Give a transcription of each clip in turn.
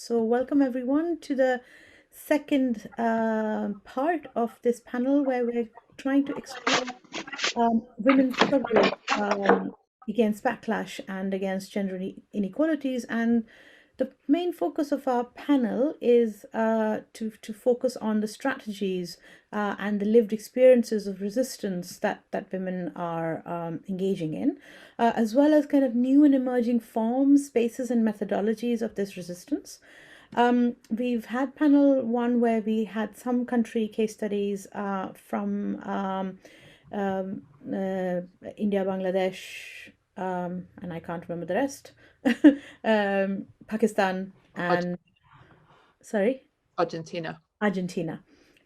So welcome everyone to the second part of this panel where we're trying to explore women's struggle against backlash and against gender inequalities. And the main focus of our panel is to focus on the strategies and the lived experiences of resistance that women are engaging in, as well as kind of new and emerging forms, spaces, and methodologies of this resistance. We've had panel one where we had some country case studies from India, Bangladesh, and I can't remember the rest, Pakistan, and Argentina.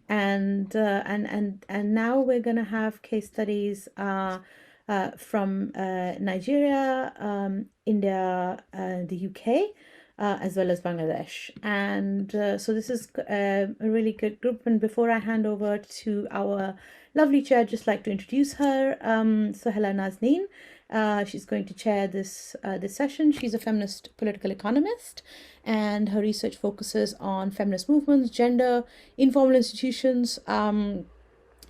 And now we're going to have case studies from Nigeria, India, the UK, as well as Bangladesh. And so this is a really good group. And before I hand over to our lovely chair, I'd just like to introduce her, Sohela Nazneen. She's going to chair this session. She's a feminist political economist, and her research focuses on feminist movements, gender, informal institutions,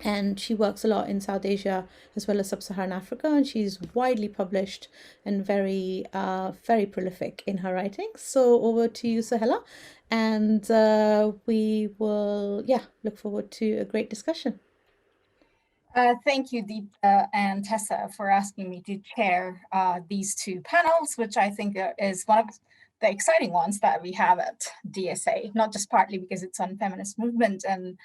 and she works a lot in South Asia as well as Sub-Saharan Africa, and she's widely published and very prolific in her writings. So over to you, Sohela, and we will look forward to a great discussion. Thank you, Deepta and Tessa, for asking me to chair these two panels, which I think is one of the exciting ones that we have at DSA, not just partly because it's on feminist movement and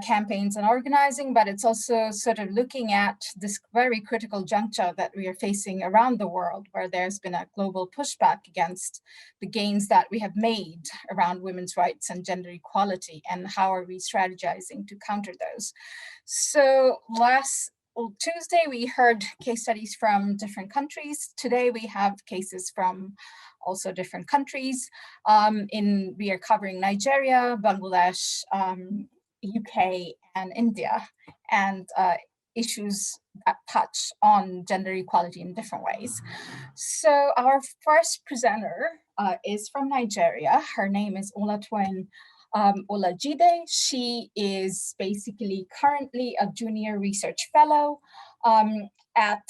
campaigns and organizing, but it's also sort of looking at this very critical juncture that we are facing around the world, where there's been a global pushback against the gains that we have made around women's rights and gender equality, and how are we strategizing to counter those. So last Tuesday, we heard case studies from different countries. Today, we have cases from also different countries. We are covering Nigeria, Bangladesh, UK, and India, and issues that touch on gender equality in different ways. So our first presenter is from Nigeria. Her name is Olatoyin Olajide. She is basically currently a junior research fellow at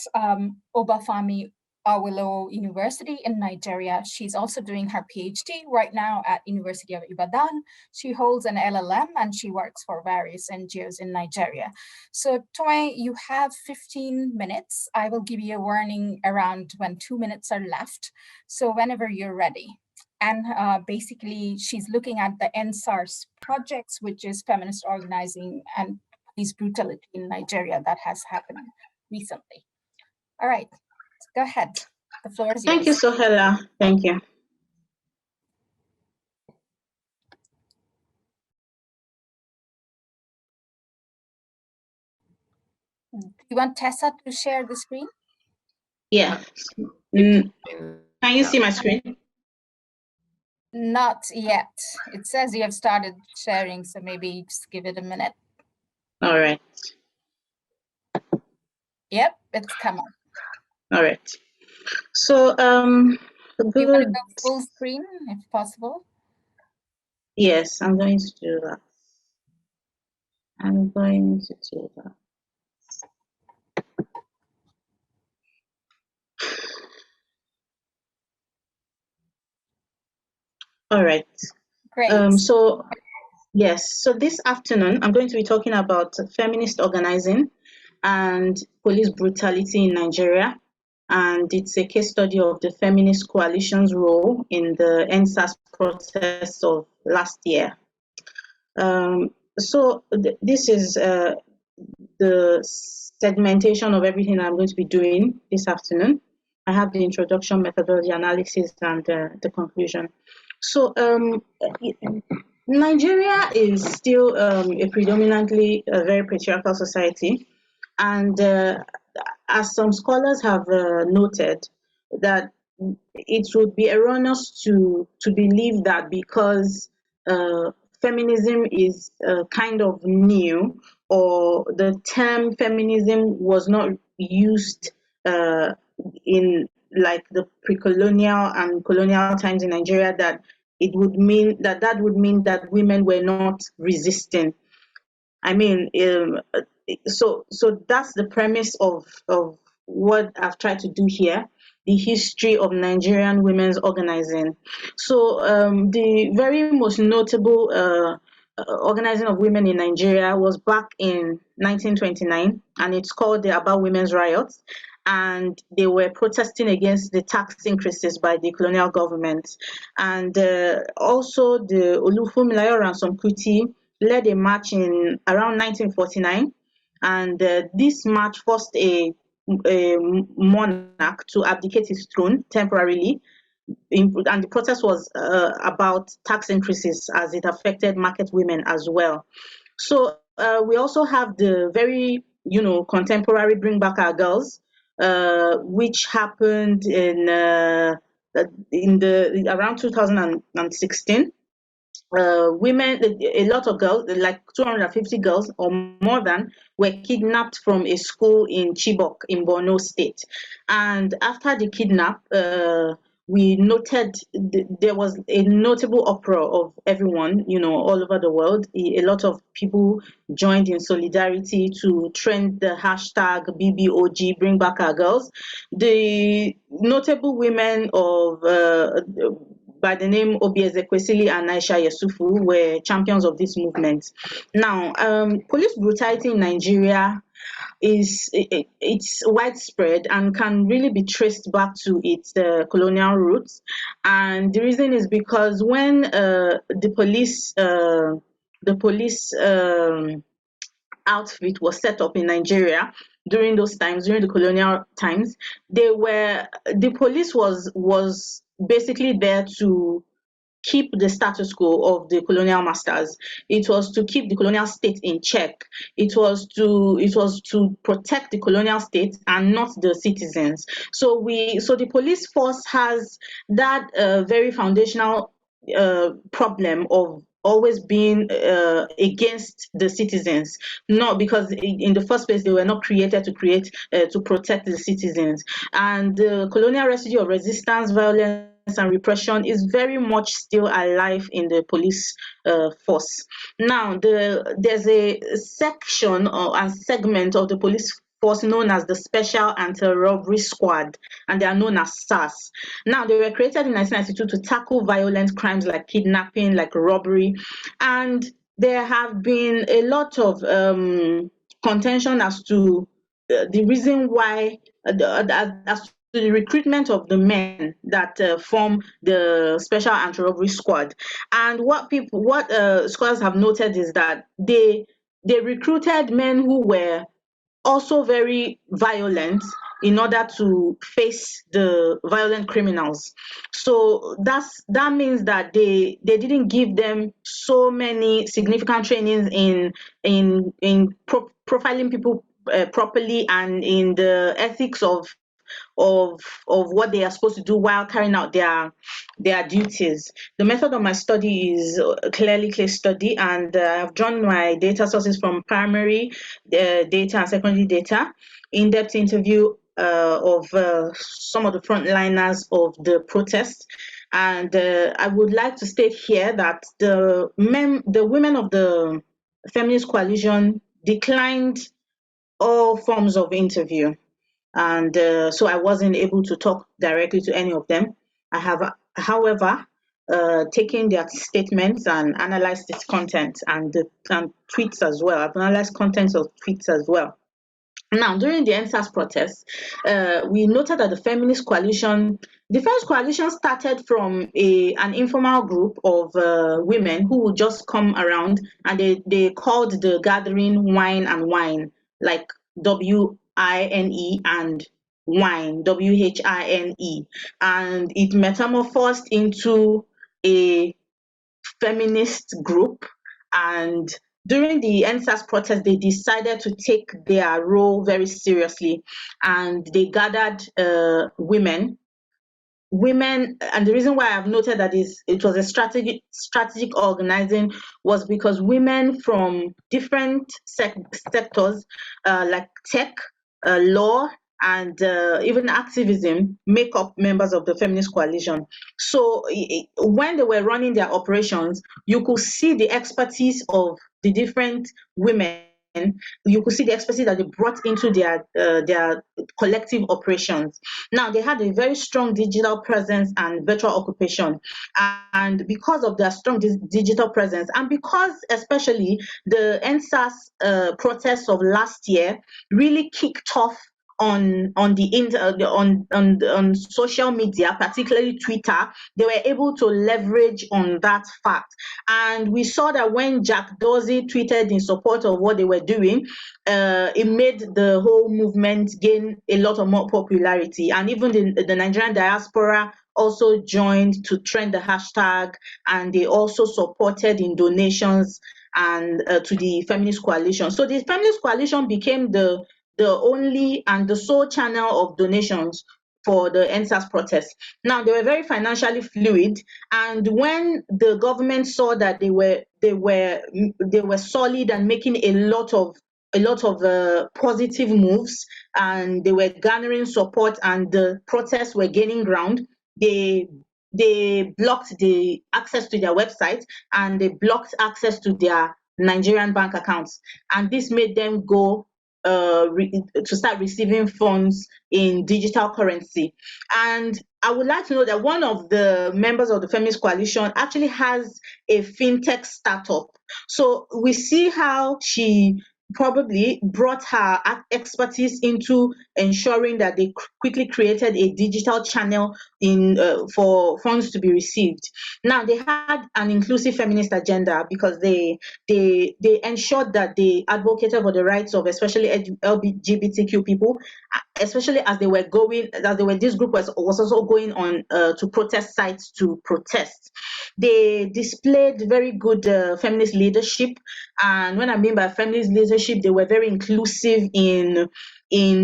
Obafemi Awolowo University in Nigeria. She's also doing her PhD right now at University of Ibadan. She holds an LLM and she works for various NGOs in Nigeria. So Toyin, you have 15 minutes. I will give you a warning around when 2 minutes are left. So whenever you're ready. And basically, she's looking at the NSARS projects, which is feminist organizing and police brutality in Nigeria that has happened recently. All right, go ahead. The floor is yours. Thank you, Sohela. Thank you. Do you want Tessa to share the screen? Yeah. Can you see my screen? Not yet. It says you have started sharing, so maybe just give it a minute. All right. Yep, it's come up. All right. So, Do you want to go full screen, if possible? Yes, I'm going to do that. All right. Great. So this afternoon, I'm going to be talking about feminist organizing and police brutality in Nigeria. And it's a case study of the feminist coalition's role in the NSAS protests of last year. This is the segmentation of everything I'm going to be doing this afternoon. I have the introduction, methodology, analysis, and the conclusion. So Nigeria is still a predominantly very patriarchal society, and as some scholars have noted, that it would be erroneous to believe that because feminism is kind of new, or the term feminism was not used in like the pre-colonial and colonial times in Nigeria, that it would mean that women were not resisting. I mean, so that's the premise of what I've tried to do here, the history of Nigerian women's organizing. So the very most notable organizing of women in Nigeria was back in 1929, and it's called the About Women's Riots. And they were protesting against the tax increases by the colonial government. And also the Olufunmilayo Ransom Kuti led a march in around 1949, and this march forced a monarch to abdicate his throne temporarily. And the protest was about tax increases as it affected market women as well. So we also have the very, contemporary Bring Back Our Girls, which happened in the around 2016. Women, a lot of girls, like 250 girls or more than, were kidnapped from a school in Chibok in Borno State. And after the kidnap, we noted there was a notable uproar of everyone, all over the world. A lot of people joined in solidarity to trend the hashtag BBOG, Bring Back Our Girls. The notable women of by the name Obi Ezekwesili and Aisha Yesufu were champions of this movement. Now, police brutality in Nigeria it's widespread and can really be traced back to its colonial roots. And the reason is because when the police outfit was set up in Nigeria during those times, during the colonial times, the police was basically there to keep the status quo of the colonial masters. It was to keep the colonial state in check. It was to protect the colonial state and not the citizens. So the police force has that very foundational problem of always being against the citizens, not because in the first place they were not created to protect the citizens. And the colonial residue of resistance, violence and repression is very much still alive in the police force. Now, there's a section and segment of the police force known as the Special Anti-Robbery Squad, and they are known as SARS. Now, they were created in 1992 to tackle violent crimes like kidnapping, like robbery, and there have been a lot of contention as to the reason why, as to the recruitment of the men that form the Special Anti-Robbery Squad. And what scholars have noted is that they recruited men who were also very violent in order to face the violent criminals. So that means that they didn't give them so many significant trainings in profiling people properly, and in the ethics of what they are supposed to do while carrying out their duties. The method of my study is clearly case study, and I've drawn my data sources from primary data and secondary data, in-depth interview of some of the frontliners of the protest. And I would like to state here that the women of the Feminist Coalition declined all forms of interview, and so I wasn't able to talk directly to any of them. I have, however, taken their statements and analyzed its content and tweets as well. I've analyzed contents of tweets as well. Now, during the NSAS protest, we noted that the Feminist Coalition started from an informal group of women who would just come around, and they called the gathering Wine and Wine, like WINE and wine, WHINE, and it metamorphosed into a feminist group. And during the NSAS protest, they decided to take their role very seriously, and they gathered women. And the reason why I've noted that it was a strategic organizing was because women from different sectors like tech, law, and even activism make up members of the feminist coalition. So when they were running their operations, you could see the expertise of the different women. You could see the expertise that they brought into their collective operations. Now they had a very strong digital presence and virtual occupation, and because of their strong digital presence, and because especially the NSAS protests of last year really kicked off on the on social media, particularly Twitter, they were able to leverage on that fact. And we saw that when Jack Dorsey tweeted in support of what they were doing, it made the whole movement gain a lot of more popularity. And even the Nigerian diaspora also joined to trend the hashtag, and they also supported in donations and to the feminist coalition. So the feminist coalition became the only and the sole channel of donations for the NSAS protests. Now they were very financially fluid, and when the government saw that they were solid and making a lot of positive moves, and they were garnering support, and the protests were gaining ground, they blocked the access to their website, and they blocked access to their Nigerian bank accounts, and this made them go to start receiving funds in digital currency. And I would like to know that one of the members of the Feminist Coalition actually has a fintech startup. So we see how she probably brought her expertise into ensuring that they quickly created a digital channel for funds to be received. Now they had an inclusive feminist agenda because they ensured that they advocated for the rights of especially LGBTQ people, especially as this group was also going on to protest sites to protest. They displayed very good feminist leadership, and when I mean by feminist leadership, they were very inclusive in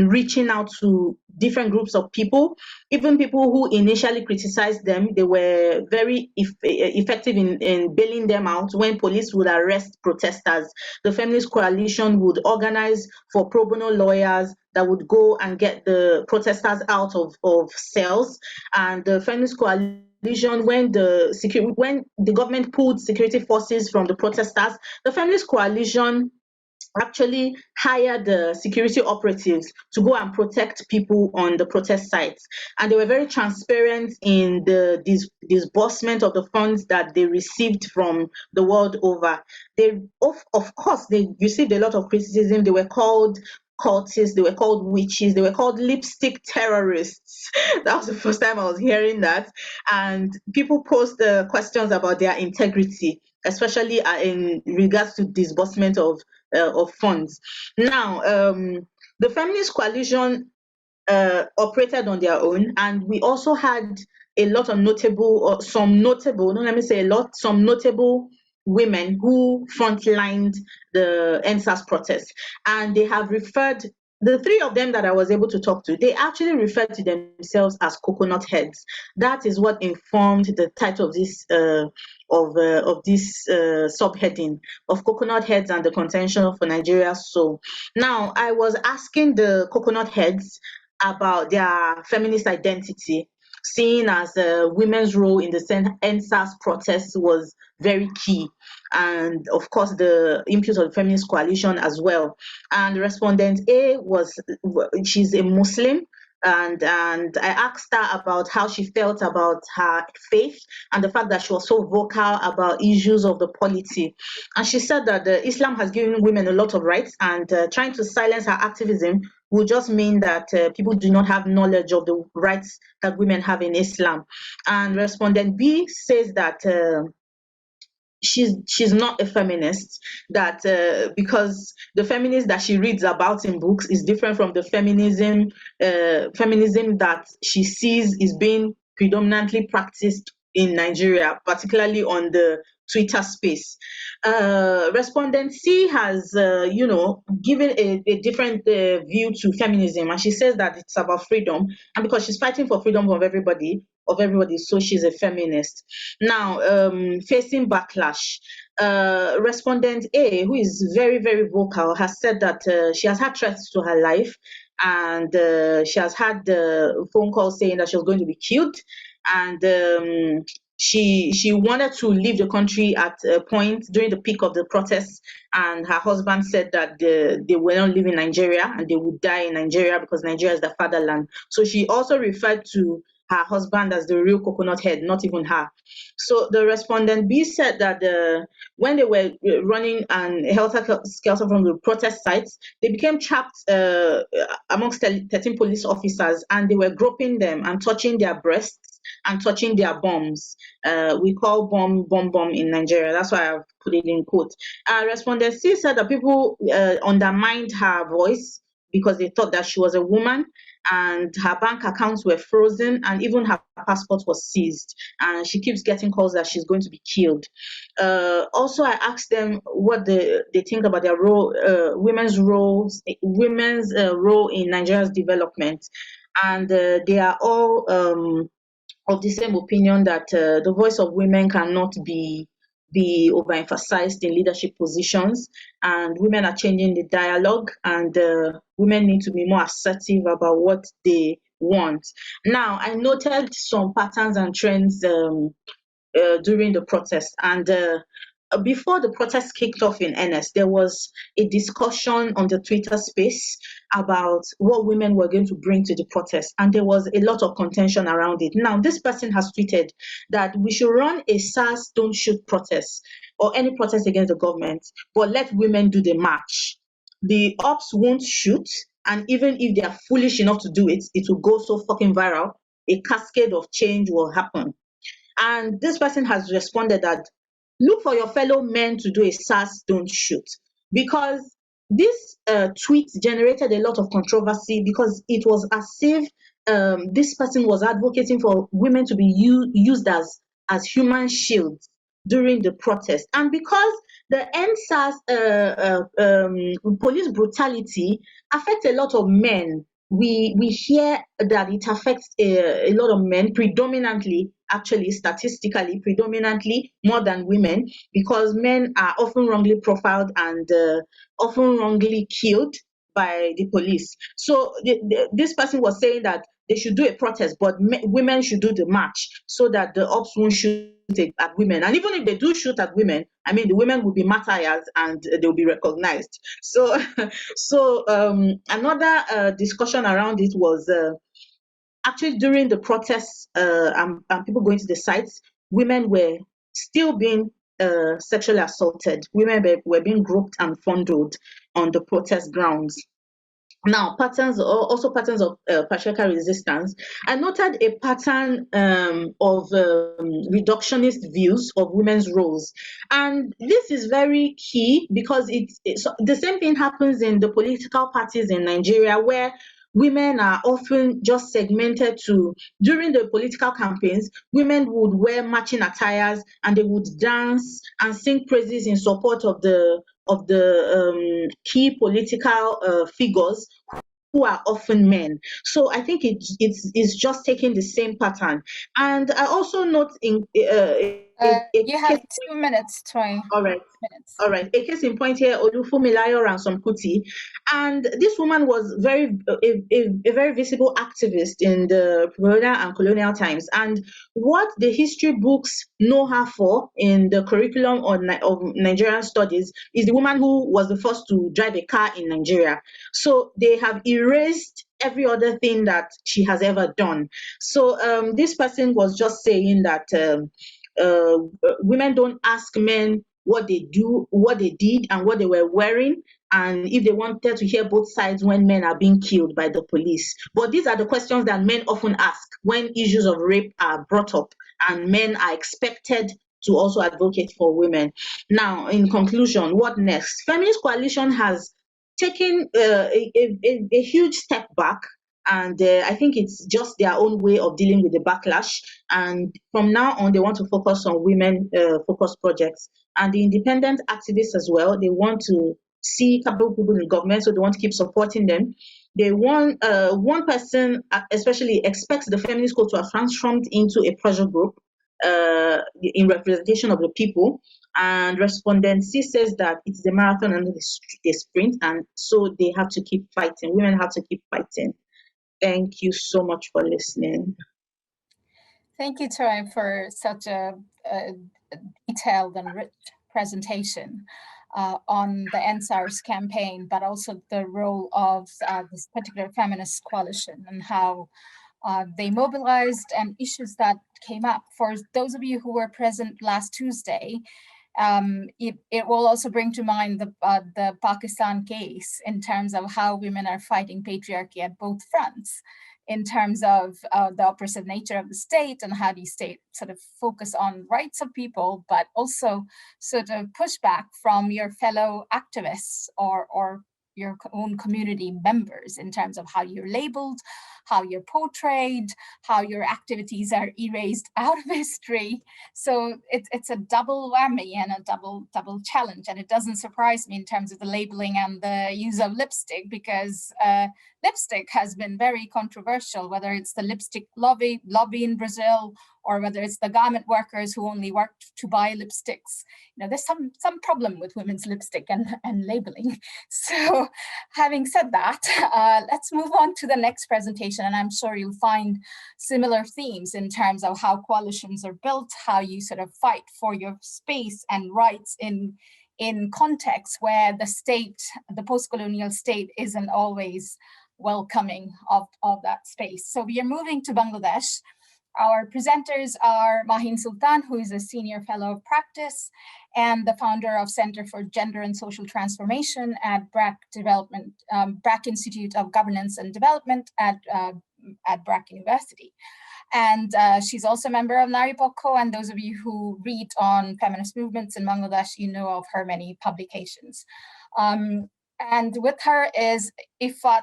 reaching out to different groups of people, even people who initially criticized them. They were very effective in bailing them out when police would arrest protesters. The feminist coalition would organize for pro bono lawyers that would go and get the protesters out of cells. And the feminist coalition, when the government pulled security forces from the protesters, the feminist coalition actually hired the security operatives to go and protect people on the protest sites. And they were very transparent in the disbursement of the funds that they received from the world over. They, of course, they received a lot of criticism. They were called cultists, they were called witches, they were called lipstick terrorists. That was the first time I was hearing that. And people posed questions about their integrity, especially in regards to disbursement of funds. Now, the feminist coalition operated on their own, and we also had a lot of some notable women who frontlined the NSAS protests. And they have referred, the three of them that I was able to talk to, they actually referred to themselves as coconut heads. That is what informed the title of this subheading of coconut heads and the contention for Nigeria's soul. Now, I was asking the coconut heads about their feminist identity, seeing as women's role in the NSAS protests was very key, and of course the input of the feminist coalition as well. And respondent A she's a Muslim, and I asked her about how she felt about her faith and the fact that she was so vocal about issues of the polity. And she said that Islam has given women a lot of rights, and trying to silence her activism will just mean that people do not have knowledge of the rights that women have in Islam. And respondent B says that she's not a feminist, that because the feminism that she reads about in books is different from the feminism that she sees is being predominantly practiced in Nigeria, particularly on the Twitter space. Respondent C has, given a different view to feminism, and she says that it's about freedom, and because she's fighting for freedom of everybody, so she's a feminist. Now, facing backlash, respondent A, who is very, very vocal, has said that she has had threats to her life. and she has had the phone call saying that she was going to be killed, and she wanted to leave the country at a point during the peak of the protests, and her husband said that they were not living in Nigeria and they would die in Nigeria because Nigeria is the fatherland. So she also referred to her husband as the real coconut head, not even her. So the respondent B said that when they were running and helter-skelter from the protest sites, they became trapped amongst 13 police officers, and they were groping them and touching their breasts and touching their bums. We call bum in Nigeria. That's why I've put it in quote. Respondent C said that people undermined her voice because they thought that she was a woman, and her bank accounts were frozen, and even her passport was seized, and she keeps getting calls that she's going to be killed. Also, I asked them what they think about their role, women's role in Nigeria's development, and they are all of the same opinion that the voice of women cannot be overemphasized in leadership positions, and women are changing the dialogue, and women need to be more assertive about what they want. Now, I noted some patterns and trends during the protest, and before the protest kicked off in earnest, there was a discussion on the Twitter space about what women were going to bring to the protest, and there was a lot of contention around it. Now, this person has tweeted that we should run a SARS don't shoot protest or any protest against the government, but let women do the march. The ops won't shoot, and even if they are foolish enough to do it, it will go so fucking viral. A cascade of change will happen. And this person has responded that look for your fellow men to do a SARS don't shoot, because this tweet generated a lot of controversy because it was as if this person was advocating for women to be used as human shields during the protest. And because the NSAS police brutality affects a lot of men, we hear that it affects a lot of men, predominantly, actually statistically predominantly more than women, because men are often wrongly profiled and often wrongly killed by the police. So this person was saying that they should do a protest, but women should do the march so that the ops won't shoot at women. And even if they do shoot at women, I mean, the women will be martyrs and they will be recognized. So, another discussion around it was actually during the protests and people going to the sites, women were still being sexually assaulted. Women were being groped and fondled on the protest grounds. Now, patterns of patriarchal resistance. I noted a pattern of reductionist views of women's roles, and this is very key because the same thing happens in the political parties in Nigeria, where women are often just segmented to, during the political campaigns, women would wear matching attires and they would dance and sing praises in support of the key political figures who are often men. So I think it's just taking the same pattern. And I also note in you have 2 minutes, 20 all right. minutes. All right. A case in point here, Olufumilayo Ransom Kuti, and this woman was a very visible activist in the colonial and colonial times. And what the history books know her for in the curriculum of Nigerian studies is the woman who was the first to drive a car in Nigeria. So they have erased every other thing that she has ever done. So this person was just saying that women don't ask men what they do, what they did, and what they were wearing, and if they wanted to hear both sides when men are being killed by the police. But these are the questions that men often ask when issues of rape are brought up, and men are expected to also advocate for women. Now, in conclusion, what next? Feminist Coalition has taken a huge step back, and I think it's just their own way of dealing with the backlash. And from now on, they want to focus on women-focused projects. And the independent activists as well, they want to see capable people in government, so they want to keep supporting them. They want one person, especially expects the feminist code to have transformed into a pressure group in representation of the people. And respondent C says that it's a marathon and a sprint, and so they have to keep fighting. Women have to keep fighting. Thank you so much for listening. Thank you, Troy, for such a detailed and rich presentation on the NSARS campaign, but also the role of this particular feminist coalition and how they mobilized and issues that came up. For those of you who were present last Tuesday, it will also bring to mind the Pakistan case in terms of how women are fighting patriarchy at both fronts, in terms of the oppressive nature of the state and how the state sort of focus on rights of people, but also sort of pushback from your fellow activists or your own community members in terms of how you're labeled, how you're portrayed, how your activities are erased out of history. So it's a double whammy and a double challenge. And it doesn't surprise me in terms of the labeling and the use of lipstick, because lipstick has been very controversial, whether it's the lipstick lobby in Brazil, or whether it's the garment workers who only worked to buy lipsticks. You know, there's some problem with women's lipstick and labeling. So having said that, let's move on to the next presentation. And I'm sure you'll find similar themes in terms of how coalitions are built, how you sort of fight for your space and rights in contexts where the state, the post-colonial state, isn't always welcoming of that space. So we are moving to Bangladesh. Our presenters are Mahin Sultan, who is a senior fellow of practice and the founder of Center for Gender and Social Transformation at BRAC Institute of Governance and Development at BRAC University. And she's also a member of Nari Pokho, and those of you who read on feminist movements in Bangladesh, you know of her many publications. And with her is Ifat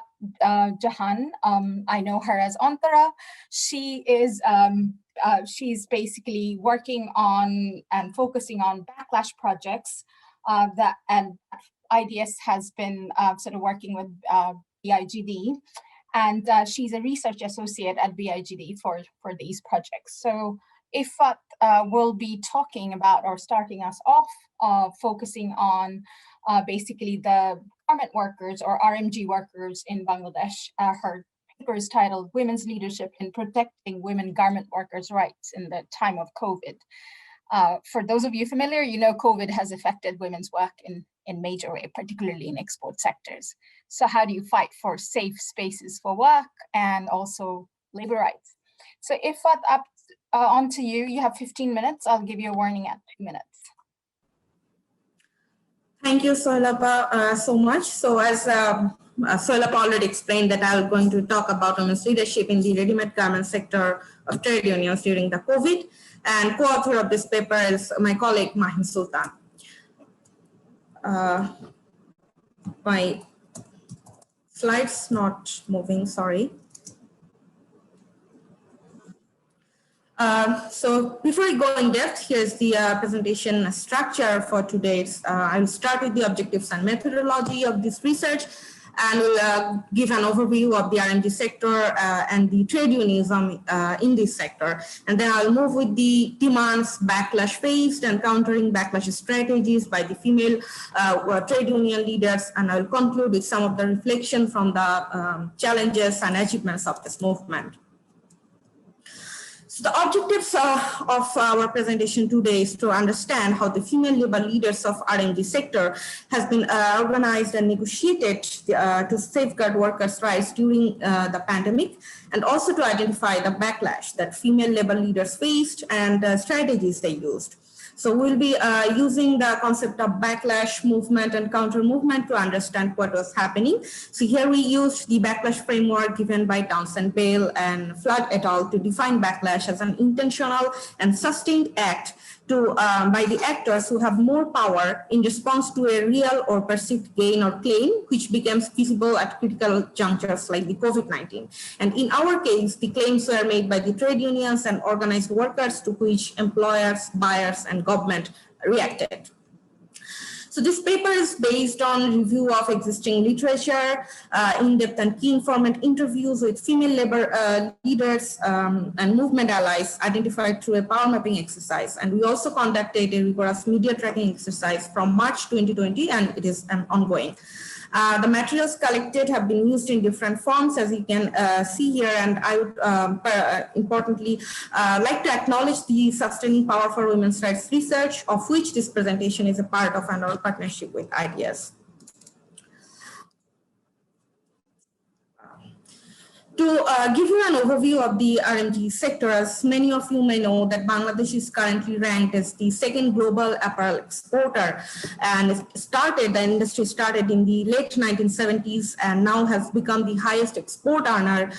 Jahan. I know her as Antara. She is she's basically working on and focusing on backlash projects that, and IDS has been sort of working with BIGD, and she's a research associate at BIGD for these projects. So Ifat will be talking about, or starting us off, focusing on basically the garment workers or RMG workers in Bangladesh. Her paper is titled Women's Leadership in Protecting Women Garment Workers' Rights in the Time of COVID. For those of you familiar, you know COVID has affected women's work in major way, particularly in export sectors. So how do you fight for safe spaces for work and also labor rights? So Ifat, up on to you. You have 15 minutes. I'll give you a warning at 2 minutes. Thank you, Soilapa, so much. So as Soilapa already explained, that I'm going to talk about women's leadership in the ready-made garment sector of trade unions during the COVID. And co-author of this paper is my colleague, Mahin Sultan. My slides not moving, sorry. So before we go in depth, here's the presentation structure for today's. I'll start with the objectives and methodology of this research, and we'll give an overview of the RMG sector and the trade unionism in this sector. And then I'll move with the demands, backlash faced, and countering backlash strategies by the female trade union leaders. And I'll conclude with some of the reflection from the challenges and achievements of this movement. So the objectives of our presentation today is to understand how the female labor leaders of RMG sector has been organized and negotiated to safeguard workers' rights during the pandemic, and also to identify the backlash that female labor leaders faced and strategies they used. So we'll be using the concept of backlash movement and counter movement to understand what was happening. So here we used the backlash framework given by Townsend Bale and Flood et al. To define backlash as an intentional and sustained act by the actors who have more power in response to a real or perceived gain or claim, which becomes visible at critical junctures like the COVID-19. And in our case, the claims were made by the trade unions and organized workers, to which employers, buyers, and government reacted. So this paper is based on review of existing literature, in-depth and key informant interviews with female labor leaders and movement allies identified through a power mapping exercise. And we also conducted a rigorous media tracking exercise from March 2020, and it is ongoing. The materials collected have been used in different forms, as you can see here, and I would importantly like to acknowledge the Sustaining Power for Women's Rights research, of which this presentation is a part of, and our partnership with IDEAS. To give you an overview of the RMG sector, as many of you may know that Bangladesh is currently ranked as the second global apparel exporter, and the industry started in the late 1970s and now has become the highest export earner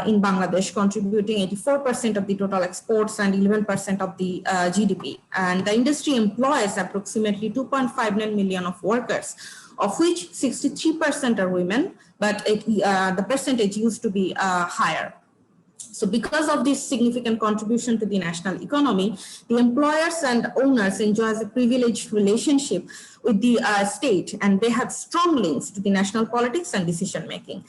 in Bangladesh, contributing 84% of the total exports and 11% of the GDP. And the industry employs approximately 2.59 million of workers, of which 63% are women, but the percentage used to be higher. So because of this significant contribution to the national economy, the employers and owners enjoy a privileged relationship with the state, and they have strong links to the national politics and decision making.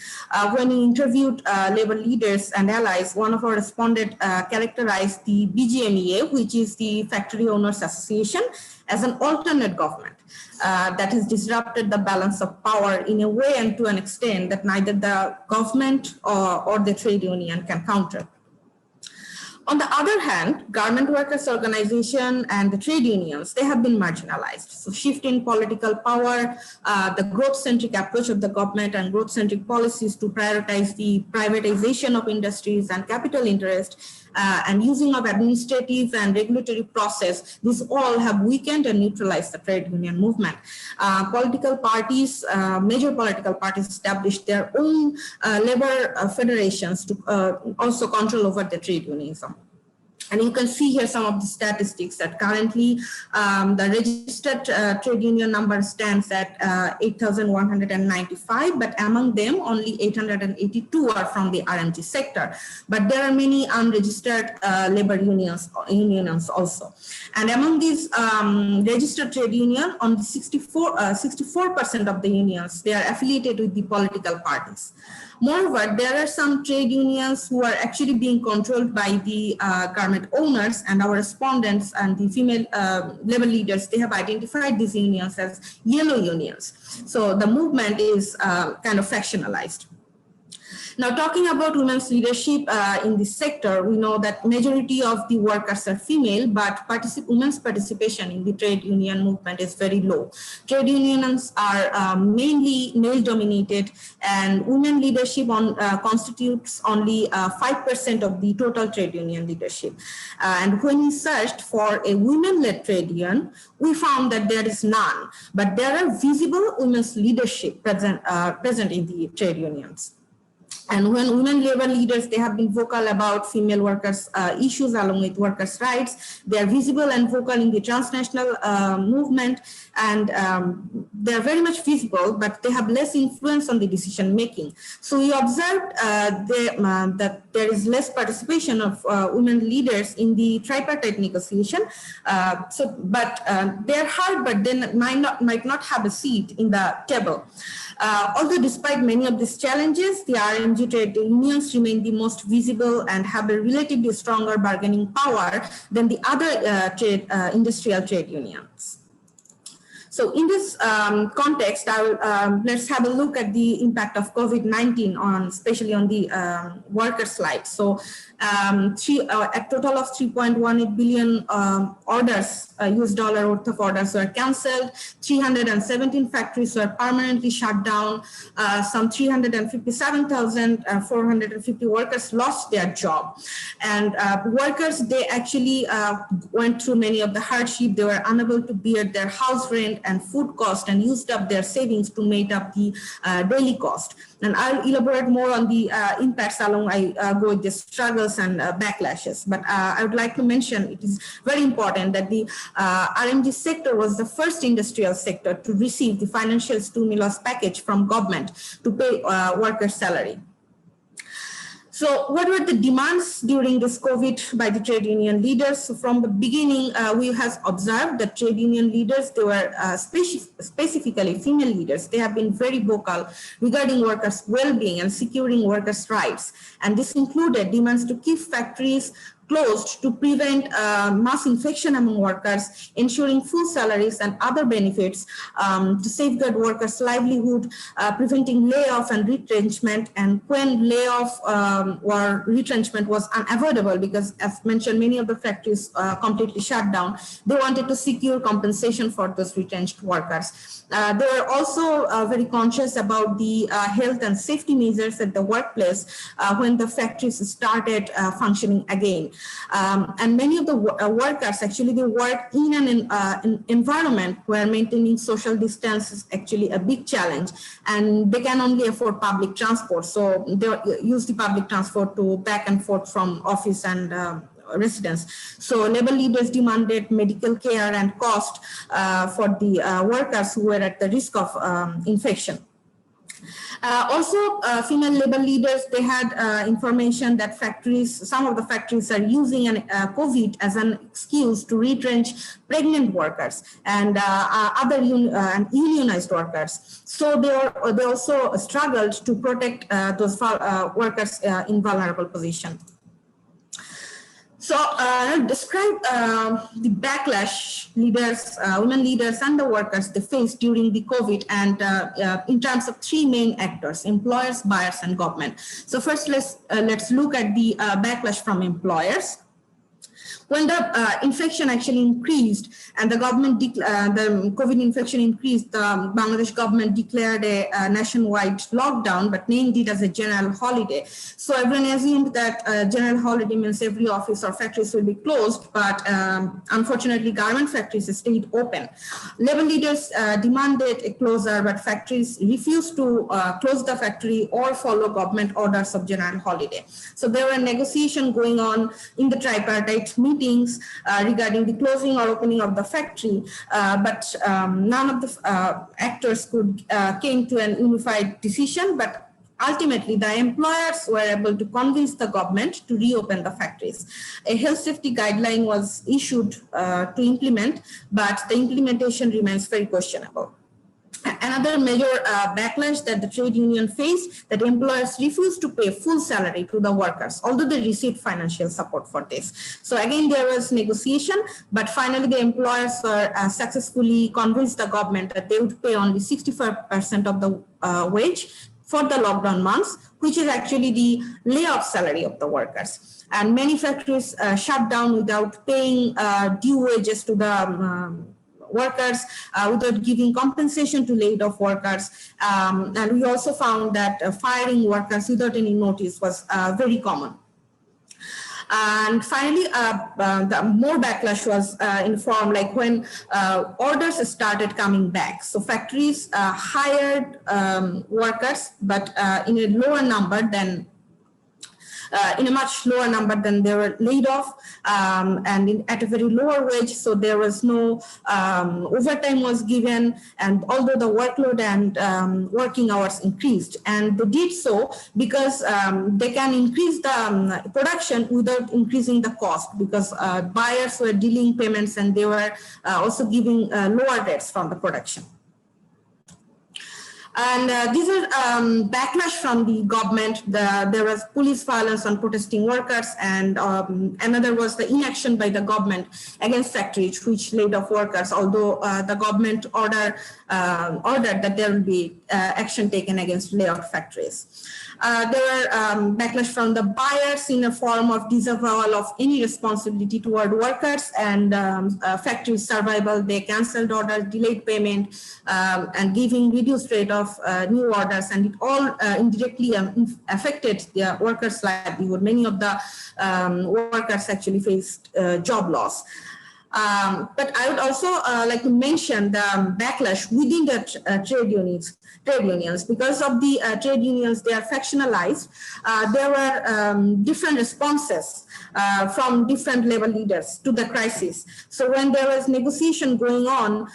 When we interviewed labor leaders and allies, one of our respondents characterized the BGMEA, which is the Factory Owners Association, as an alternate government that has disrupted the balance of power in a way and to an extent that neither the government or the trade union can counter. On the other hand, garment workers' organization and the trade unions, they have been marginalized. So shift in political power, the growth-centric approach of the government and growth-centric policies to prioritize the privatization of industries and capital interest, and using of administrative and regulatory process, these all have weakened and neutralized the trade union movement. Political parties, major political parties established their own labor federations to also control over the trade unionism. And you can see here some of the statistics that currently the registered trade union number stands at 8,195, but among them only 882 are from the RMG sector. But there are many unregistered labor unions also. And among these registered trade union, only 64% of the unions, they are affiliated with the political parties. Moreover, there are some trade unions who are actually being controlled by the garment owners, and our respondents and the female labor leaders, they have identified these unions as yellow unions. So the movement is kind of factionalized. Now, talking about women's leadership in this sector, we know that majority of the workers are female, but women's participation in the trade union movement is very low. Trade unions are mainly male-dominated, and women leadership constitutes only 5% of the total trade union leadership. And when we searched for a women-led trade union, we found that there is none, but there are visible women's leadership present in the trade unions. And when women labor leaders, they have been vocal about female workers' issues along with workers' rights. They are visible and vocal in the transnational movement, and they are very much visible, but they have less influence on the decision making. So we observed that there is less participation of women leaders in the tripartite negotiation. But they are heard, but they might not have a seat in the table. Although despite many of these challenges, the RMG trade unions remain the most visible and have a relatively stronger bargaining power than the other industrial trade unions. So in this context, let's have a look at the impact of COVID-19 especially on the worker side. So a total of 3.18 billion orders, US dollar worth of orders were cancelled. 317 factories were permanently shut down. Some 357,450 workers lost their job. And workers, they actually went through many of the hardship. They were unable to bear their house rent and food cost and used up their savings to make up the daily cost. And I'll elaborate more on the impacts along I go with the struggles and backlashes. But I would like to mention it is very important that the RMG sector was the first industrial sector to receive the financial stimulus package from government to pay workers' salary. So what were the demands during this COVID by the trade union leaders? So from the beginning, we have observed that trade union leaders, they were specifically female leaders. They have been very vocal regarding workers' well-being and securing workers' rights. And this included demands to keep factories closed to prevent mass infection among workers, ensuring full salaries and other benefits to safeguard workers' livelihood, preventing layoff and retrenchment. And when layoff or retrenchment was unavoidable, because as mentioned, many of the factories completely shut down, they wanted to secure compensation for those retrenched workers. They were also very conscious about the health and safety measures at the workplace when the factories started functioning again. And many of the workers actually, they work in an environment where maintaining social distance is actually a big challenge, and they can only afford public transport. So they use the public transport to back and forth from office and residence. So labor leaders demanded medical care and cost for the workers who were at the risk of infection. Also, female labor leaders, they had information that some of the factories are using COVID as an excuse to retrench pregnant workers and other unionized workers. So they also struggled to protect those workers in vulnerable position. So describe the backlash women leaders and the workers they faced during the COVID, and in terms of three main actors: employers, buyers, and government. So first, let's look at the backlash from employers. When the infection actually increased and the COVID infection increased, the Bangladesh government declared a nationwide lockdown, but named it as a general holiday. So everyone assumed that general holiday means every office or factories will be closed, but unfortunately, garment factories stayed open. Labor leaders demanded a closure, but factories refused to close the factory or follow government orders of general holiday. So there were negotiations going on in the tripartite meetings regarding the closing or opening of the factory, but none of the actors came to an unified decision. But ultimately, the employers were able to convince the government to reopen the factories. A health safety guideline was issued to implement, but the implementation remains very questionable. Another major backlash that the trade union faced, that employers refused to pay full salary to the workers, although they received financial support for this. So again, there was negotiation, but finally the employers were successfully convinced the government that they would pay only 65% of the wage for the lockdown months, which is actually the layoff salary of the workers. And many factories shut down without paying due wages to the workers, without giving compensation to laid off workers. And we also found that firing workers without any notice was very common. And finally, the more backlash was in form like when orders started coming back. So factories hired workers, but in a lower number than in a much lower number than they were laid off, and at a very lower wage. So there was no overtime was given, and although the workload and working hours increased, and they did so because they can increase the production without increasing the cost, because buyers were delaying payments and they were also giving lower rates from the production. And these are backlash from the government. There was police violence on protesting workers, and another was the inaction by the government against factories which laid off workers, although the government ordered that there will be action taken against layoff factories. There were backlash from the buyers in a form of disavowal of any responsibility toward workers and factory survival. They cancelled orders, delayed payment, and giving reduced rate of new orders, and it all indirectly affected the workers' livelihood. Many of the workers actually faced job loss. But I would also like to mention the backlash within the trade unions. Because of the trade unions, they are factionalized. There were different responses from different labor leaders to the crisis. So when there was negotiation going on,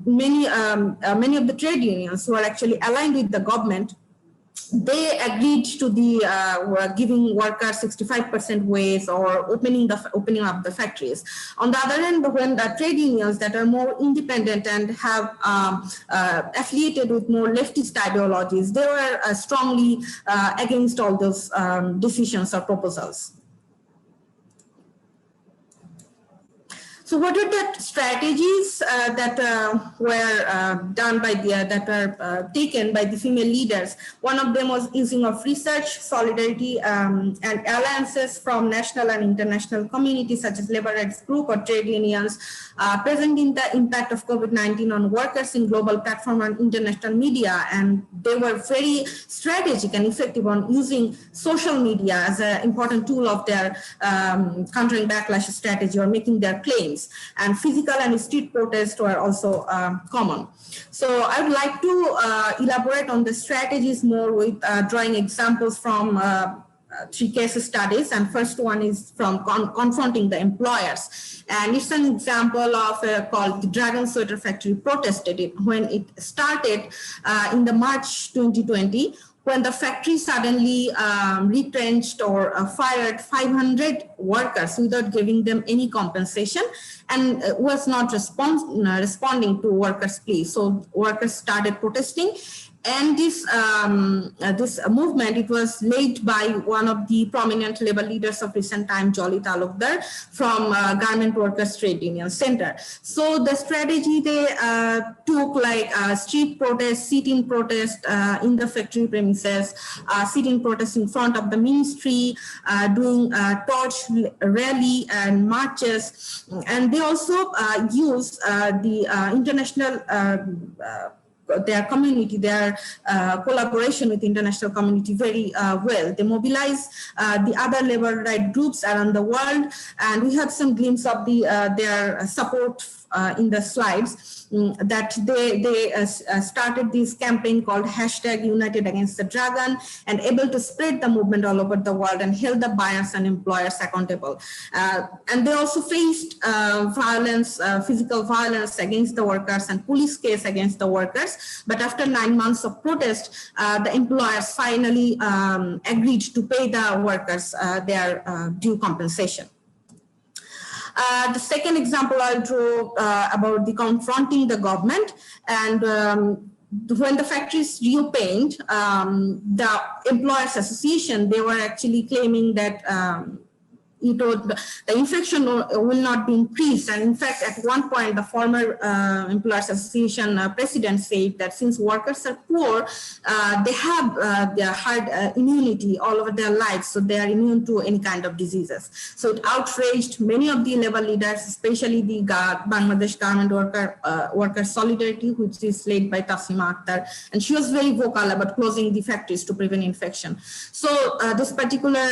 many of the trade unions who are actually aligned with the government, they agreed to the giving workers 65% wage or opening up the factories. On the other hand, when the trade unions that are more independent and have affiliated with more leftist ideologies, they were strongly against all those decisions or proposals. So what are the strategies that were done by that were taken by the female leaders? One of them was using of research, solidarity, and alliances from national and international communities such as labor rights group or trade unions, presenting the impact of COVID-19 on workers in global platform and international media. And they were very strategic and effective on using social media as an important tool of their countering backlash strategy or making their claims. And physical and street protests were also common. So I would like to elaborate on the strategies more with drawing examples from 3 case studies. And first one is from confronting the employers. And it's an example of called the Dragon Sweater Factory protested it when it started in the March 2020. When the factory suddenly retrenched or fired 500 workers without giving them any compensation and was not responding to workers' pleas. So workers started protesting. And this movement, it was led by one of the prominent labor leaders of recent time, Jolly Talukdar, from Garment Workers Trade Union Center. So the strategy they took, like street protest, sit-in protest in the factory premises, sit-in protest in front of the ministry, doing torch rally and marches. And they also use the international their community, their collaboration with the international community very well. They mobilize the other labor right groups around the world, and we have some glimpse of their support in the slides. That they started this campaign called #UnitedAgainstTheDragon and able to spread the movement all over the world and held the buyers and employers accountable. And they also faced violence, physical violence against the workers and police case against the workers. But after 9 months of protest, the employers finally agreed to pay the workers their due compensation. The second example I'll draw about the confronting the government, and when the factories reopened, the employers association, they were actually claiming that the infection will not be increased. And in fact, at one point, the former Employers Association president said that since workers are poor, they have their herd immunity all over their lives, so they are immune to any kind of diseases. So it outraged many of the labor leaders, especially the Bangladesh Garment Workers Solidarity, which is led by Tasima Akhtar, and she was very vocal about closing the factories to prevent infection. So this particular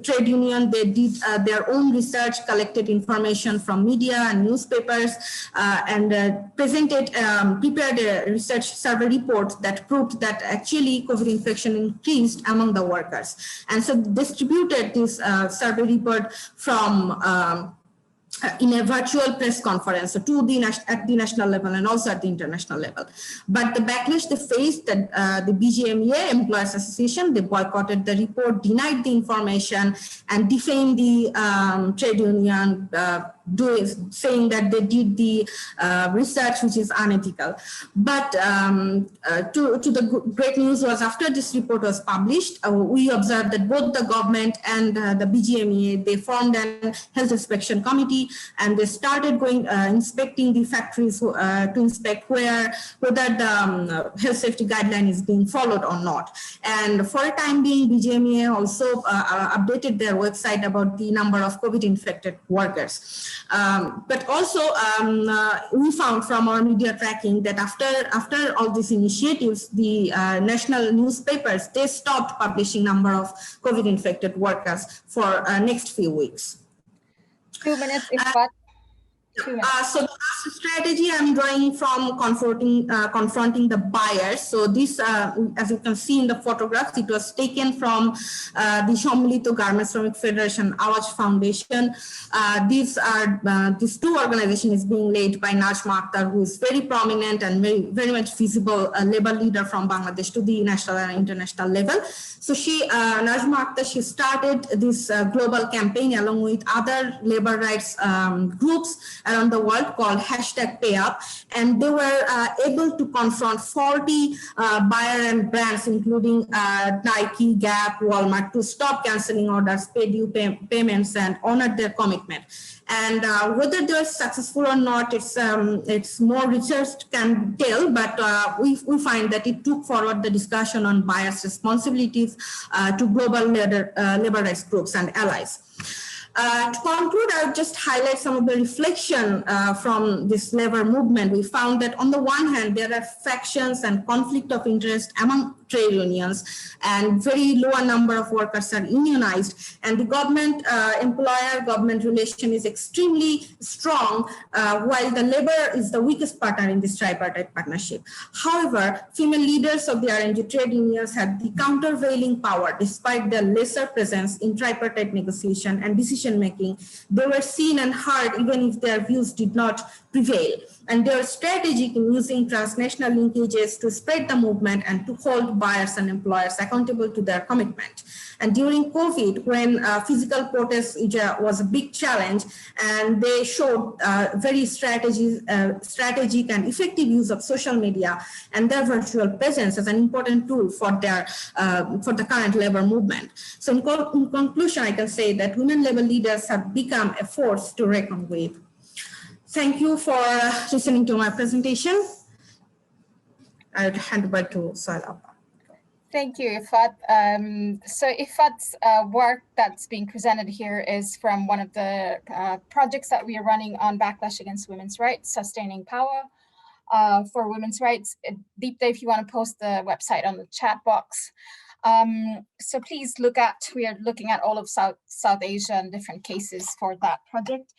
trade union, they did their own research, collected information from media and newspapers, and prepared a research survey report that proved that actually COVID infection increased among the workers. And so distributed this survey report from in a virtual press conference, so at the national level and also at the international level. But the backlash they faced, the BGMEA, Employers Association, they boycotted the report, denied the information, and defamed the trade union, saying that they did the research which is unethical. But to the great news was, after this report was published, we observed that both the government and the BGMEA, they formed an health inspection committee, and they started going inspecting the factories to inspect whether the health safety guideline is being followed or not. And for a time being, BGMEA also updated their website about the number of COVID infected workers. But also we found from our media tracking that after all these initiatives, the national newspapers, they stopped publishing number of COVID infected workers for next few weeks. 2 minutes, if what? 2 minutes. So the last strategy I'm drawing from confronting the buyers. So this, as you can see in the photographs, it was taken from the সম্মিলিত Garment Shramik Federation Awaj Foundation. These two organizations is being led by Najma Akhtar, who is very prominent and very much visible labor leader from Bangladesh to the national and international level. So Najma Akhtar, she started this global campaign along with other labor rights groups around the world called #PayUp, and they were able to confront 40 buyer and brands, including Nike, Gap, Walmart, to stop canceling orders, pay due payments, and honor their commitment. And whether they're successful or not, it's more research can tell, but we find that it took forward the discussion on buyers' responsibilities to global labor rights groups and allies. To conclude, I would just highlight some of the reflection from this labor movement. We found that on the one hand, there are factions and conflict of interest among trade unions, and very lower number of workers are unionized, and the government-employer-government relation is extremely strong, while the labor is the weakest partner in this tripartite partnership. However, female leaders of the RNG trade unions had the countervailing power despite their lesser presence in tripartite negotiation and decision-making. They were seen and heard even if their views did not prevail. And they are strategic in using transnational linkages to spread the movement and to hold buyers and employers accountable to their commitment. And during COVID, when physical protest was a big challenge, and they showed very strategic and effective use of social media and their virtual presence as an important tool for the current labor movement. So in conclusion, I can say that women labor leaders have become a force to reckon with. Thank you for listening to my presentation. I'll hand over to Saila. Thank you, Ifat. So Ifat's work that's being presented here is from one of the projects that we are running on backlash against women's rights, sustaining power for women's rights. Deepta, if you want to post the website on the chat box. So please we are looking at all of South Asia and different cases for that project.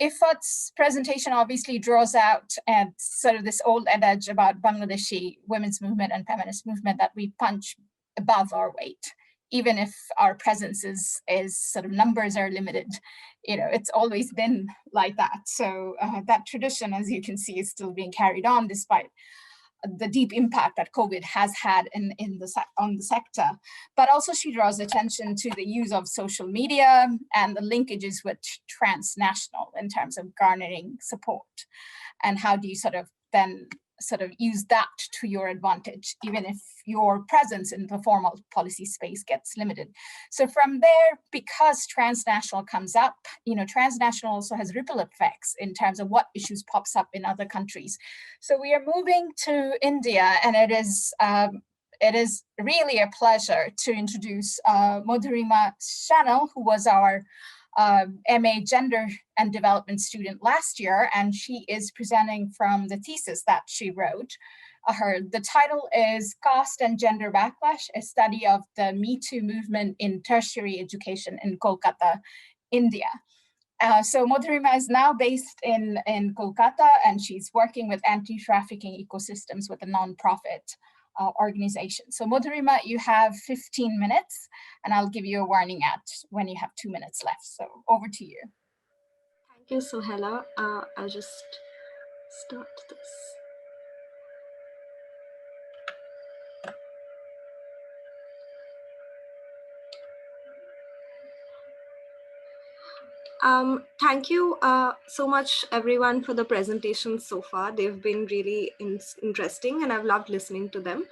Ifat's presentation obviously draws out sort of this old adage about Bangladeshi women's movement and feminist movement that we punch above our weight, even if our presence is sort of numbers are limited. You know, it's always been like that. So that tradition, as you can see, is still being carried on despite the deep impact that COVID has had on the sector. But also she draws attention to the use of social media and the linkages with transnational in terms of garnering support. And how do you then use that to your advantage, even if your presence in the formal policy space gets limited. So from there, because transnational comes up, you know, transnational also has ripple effects in terms of what issues pops up in other countries. So we are moving to India, and it is really a pleasure to introduce Madhurima Shanal, who was our MA Gender and Development student last year, and she is presenting from the thesis that she wrote. The title is Caste and Gender Backlash, a study of the Me Too movement in tertiary education in Kolkata, India. So Madhurima is now based in Kolkata, and she's working with anti-trafficking ecosystems with a nonprofit organization. So Madhurima, you have 15 minutes, and I'll give you a warning when you have 2 minutes left. So over to you. Thank you, Sohela. I'll just start this. Thank you so much, everyone, for the presentations so far. They've been really interesting, and I've loved listening to them.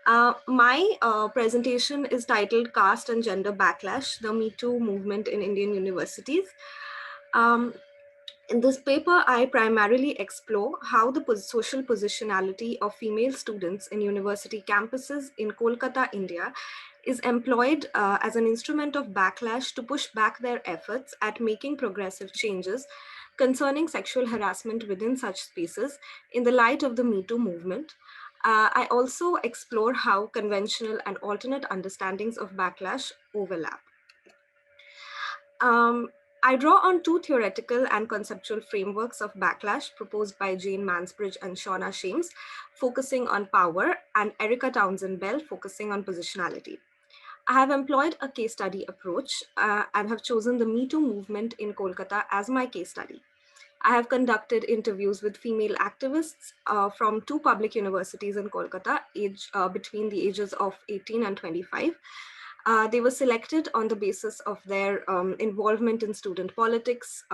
My presentation is titled Caste and Gender Backlash, the Me Too Movement in Indian Universities. In this paper, I primarily explore how the social positionality of female students in university campuses in Kolkata, India, is employed as an instrument of backlash to push back their efforts at making progressive changes concerning sexual harassment within such spaces in the light of the Me Too movement. I also explore how conventional and alternate understandings of backlash overlap. I draw on two theoretical and conceptual frameworks of backlash proposed by Jane Mansbridge and Shauna Shames, focusing on power, and Erica Townsend Bell, focusing on positionality. I have employed a case study approach and have chosen the Me Too movement in Kolkata as my case study. I have conducted interviews with female activists from two public universities in Kolkata, between the ages of 18 and 25. They were selected on the basis of their involvement in student politics,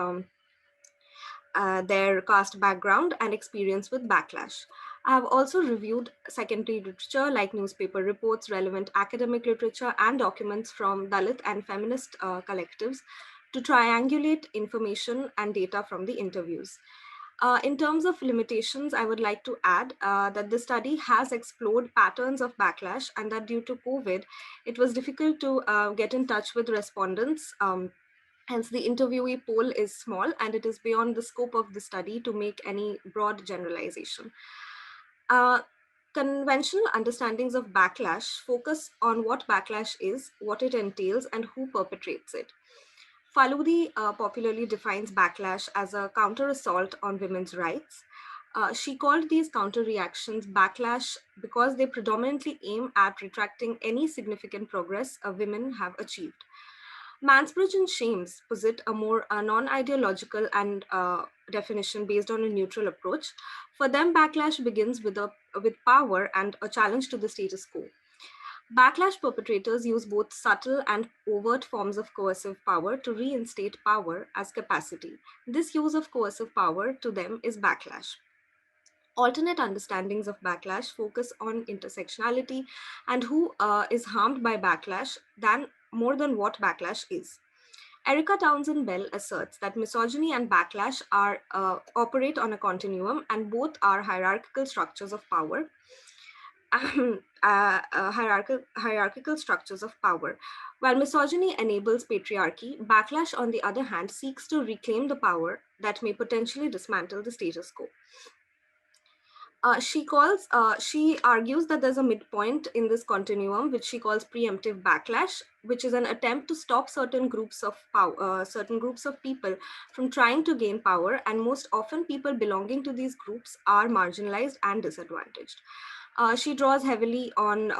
their caste background, and experience with backlash. I have also reviewed secondary literature like newspaper reports, relevant academic literature, and documents from Dalit and feminist collectives to triangulate information and data from the interviews. In terms of limitations, I would like to add that the study has explored patterns of backlash, and that due to COVID, it was difficult to get in touch with respondents. Hence, the interviewee pool is small, and it is beyond the scope of the study to make any broad generalization. Uh, Conventional understandings of backlash focus on what backlash is, what it entails, and who perpetrates it. Faludi popularly defines backlash as a counter assault on women's rights. She called these counter reactions backlash because they predominantly aim at retracting any significant progress women have achieved. Mansbridge and Shames posit a more non-ideological and definition based on a neutral approach. For them, backlash begins with power and a challenge to the status quo. Backlash perpetrators use both subtle and overt forms of coercive power to reinstate power as capacity. This use of coercive power to them is backlash. Alternate understandings of backlash focus on intersectionality and who is harmed by backlash more than what backlash is. Erica Townsend Bell asserts that misogyny and backlash operate on a continuum, and both are hierarchical structures of power. Hierarchical structures of power. While misogyny enables patriarchy, backlash, on the other hand, seeks to reclaim the power that may potentially dismantle the status quo. She argues that there's a midpoint in this continuum, which she calls preemptive backlash, which is an attempt to stop certain groups of people from trying to gain power, and most often people belonging to these groups are marginalized and disadvantaged. She draws heavily on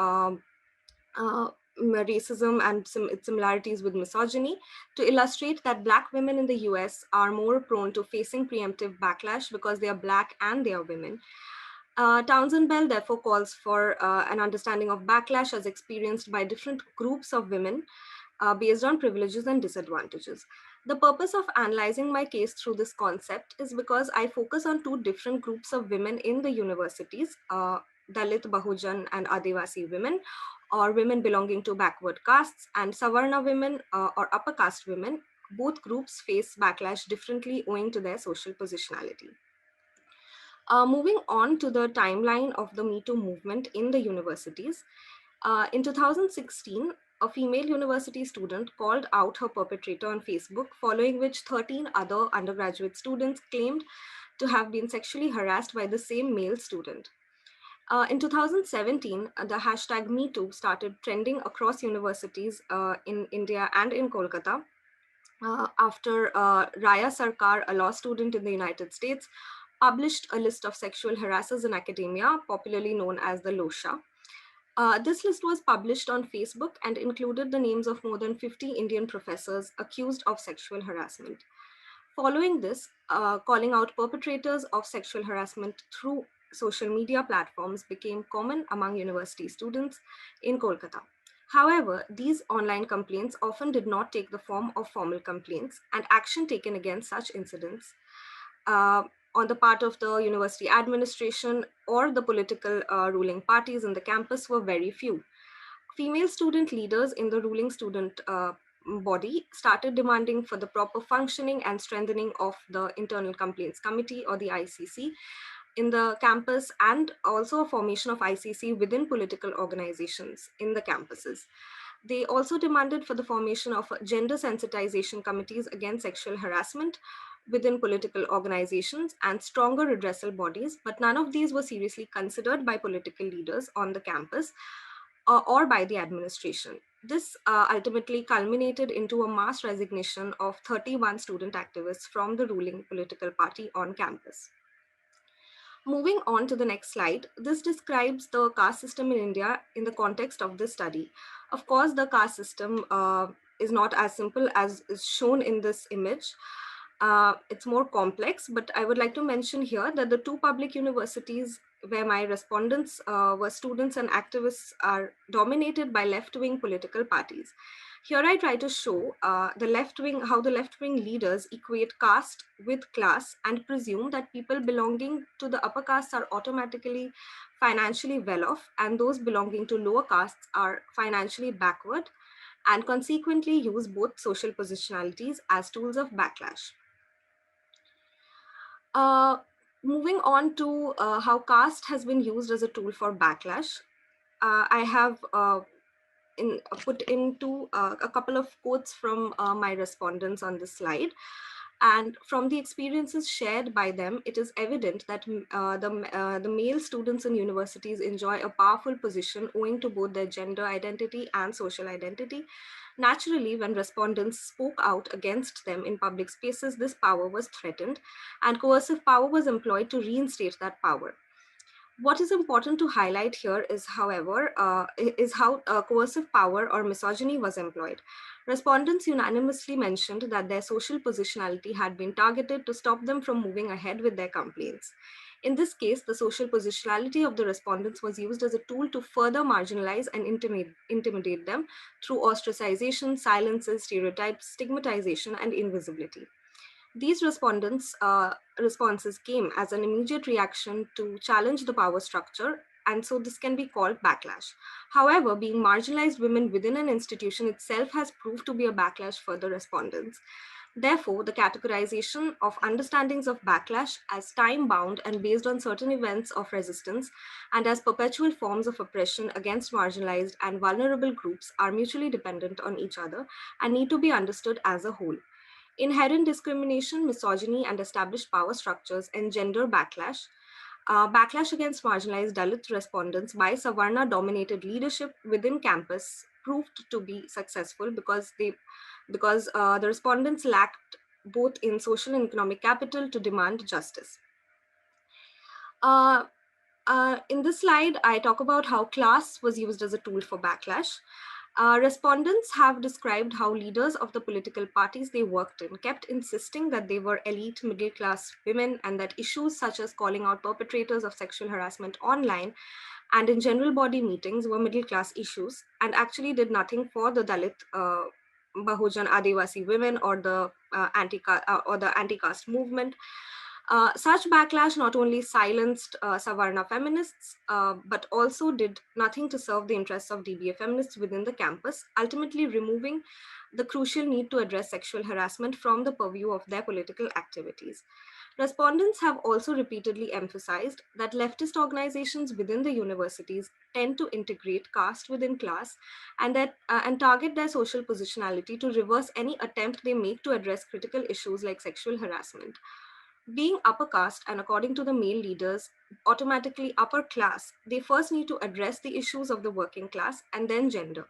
racism and its similarities with misogyny to illustrate that Black women in the US are more prone to facing preemptive backlash because they are Black and they are women. Townsend Bell therefore calls for an understanding of backlash as experienced by different groups of women based on privileges and disadvantages. The purpose of analyzing my case through this concept is because I focus on two different groups of women in the universities, Dalit, Bahujan, and Adivasi women, or women belonging to backward castes, and Savarna women or upper caste women. Both groups face backlash differently owing to their social positionality. Moving on to the timeline of the Me Too movement in the universities. In 2016, a female university student called out her perpetrator on Facebook, following which 13 other undergraduate students claimed to have been sexually harassed by the same male student. In 2017, the hashtag MeToo started trending across universities in India and in Kolkata after Raya Sarkar, a law student in the United States, published a list of sexual harassers in academia, popularly known as the LOSHA. This list was published on Facebook and included the names of more than 50 Indian professors accused of sexual harassment. Following this, calling out perpetrators of sexual harassment through social media platforms became common among university students in Kolkata. However, these online complaints often did not take the form of formal complaints, and action taken against such incidents on the part of the university administration or the political ruling parties in the campus were very few. Female student leaders in the ruling student body started demanding for the proper functioning and strengthening of the Internal Complaints Committee, or the ICC, in the campus, and also a formation of ICC within political organizations in the campuses. They also demanded for the formation of gender sensitization committees against sexual harassment within political organizations and stronger redressal bodies, but none of these were seriously considered by political leaders on the campus or by the administration. This ultimately culminated into a mass resignation of 31 student activists from the ruling political party on campus. Moving on to the next slide, this describes the caste system in India in the context of this study. Of course, the caste system is not as simple as is shown in this image. It's more complex, but I would like to mention here that the two public universities where my respondents were students and activists are dominated by left-wing political parties. Here I try to show how the left-wing leaders equate caste with class and presume that people belonging to the upper castes are automatically financially well off and those belonging to lower castes are financially backward, and consequently use both social positionalities as tools of backlash. Moving on to how caste has been used as a tool for backlash, I have put into a couple of quotes from my respondents on this slide. And from the experiences shared by them, it is evident that the male students in universities enjoy a powerful position owing to both their gender identity and social identity. Naturally, when respondents spoke out against them in public spaces, this power was threatened, and coercive power was employed to reinstate that power. What is important to highlight here is, however, how coercive power or misogyny was employed. Respondents unanimously mentioned that their social positionality had been targeted to stop them from moving ahead with their complaints. In this case, the social positionality of the respondents was used as a tool to further marginalize and intimidate them through ostracization, silences, stereotypes, stigmatization, and invisibility. These responses came as an immediate reaction to challenge the power structure, and so this can be called backlash. However, being marginalized women within an institution itself has proved to be a backlash for the respondents. Therefore, the categorization of understandings of backlash as time-bound and based on certain events of resistance and as perpetual forms of oppression against marginalized and vulnerable groups are mutually dependent on each other and need to be understood as a whole. Inherent discrimination, misogyny, and established power structures engender backlash. Backlash against marginalized Dalit respondents by Savarna-dominated leadership within campus proved to be successful because the respondents lacked both in social and economic capital to demand justice. In this slide, I talk about how class was used as a tool for backlash. Respondents have described how leaders of the political parties they worked in kept insisting that they were elite middle-class women and that issues such as calling out perpetrators of sexual harassment online and in general body meetings were middle-class issues and actually did nothing for the Dalit, Bahujan, Adivasi women or the anti-caste movement. Such backlash not only silenced Savarna feminists, but also did nothing to serve the interests of DBA feminists within the campus, ultimately removing the crucial need to address sexual harassment from the purview of their political activities. Respondents have also repeatedly emphasized that leftist organizations within the universities tend to integrate caste within class and target their social positionality to reverse any attempt they make to address critical issues like sexual harassment. Being upper caste and according to the male leaders, automatically upper class, they first need to address the issues of the working class and then gender.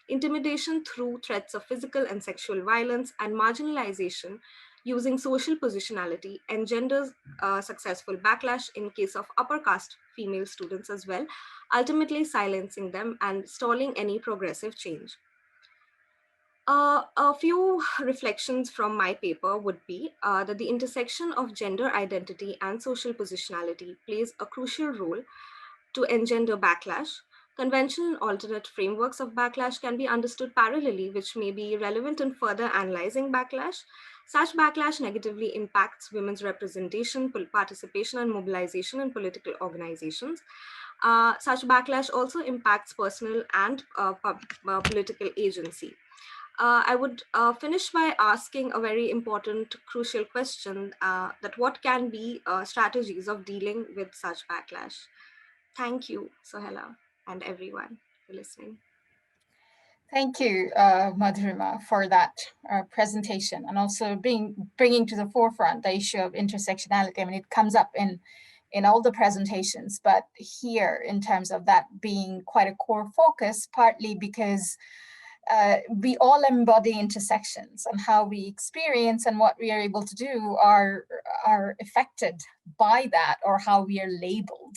Intimidation through threats of physical and sexual violence and marginalization using social positionality engenders successful backlash in case of upper caste female students as well, ultimately silencing them and stalling any progressive change. A few reflections from my paper would be that the intersection of gender identity and social positionality plays a crucial role to engender backlash. Conventional and alternate frameworks of backlash can be understood parallelly, which may be relevant in further analyzing backlash. Such backlash negatively impacts women's representation, participation, and mobilization in political organizations. Such backlash also impacts personal and political agency. I would finish by asking a very important, crucial question that what can be strategies of dealing with such backlash? Thank you, Sohela, and everyone for listening. Thank you, Madhurima, for that presentation and also bringing to the forefront the issue of intersectionality. I mean, it comes up in all the presentations, but here in terms of that being quite a core focus, partly because we all embody intersections, and how we experience and what we are able to do are affected by that, or how we are labeled.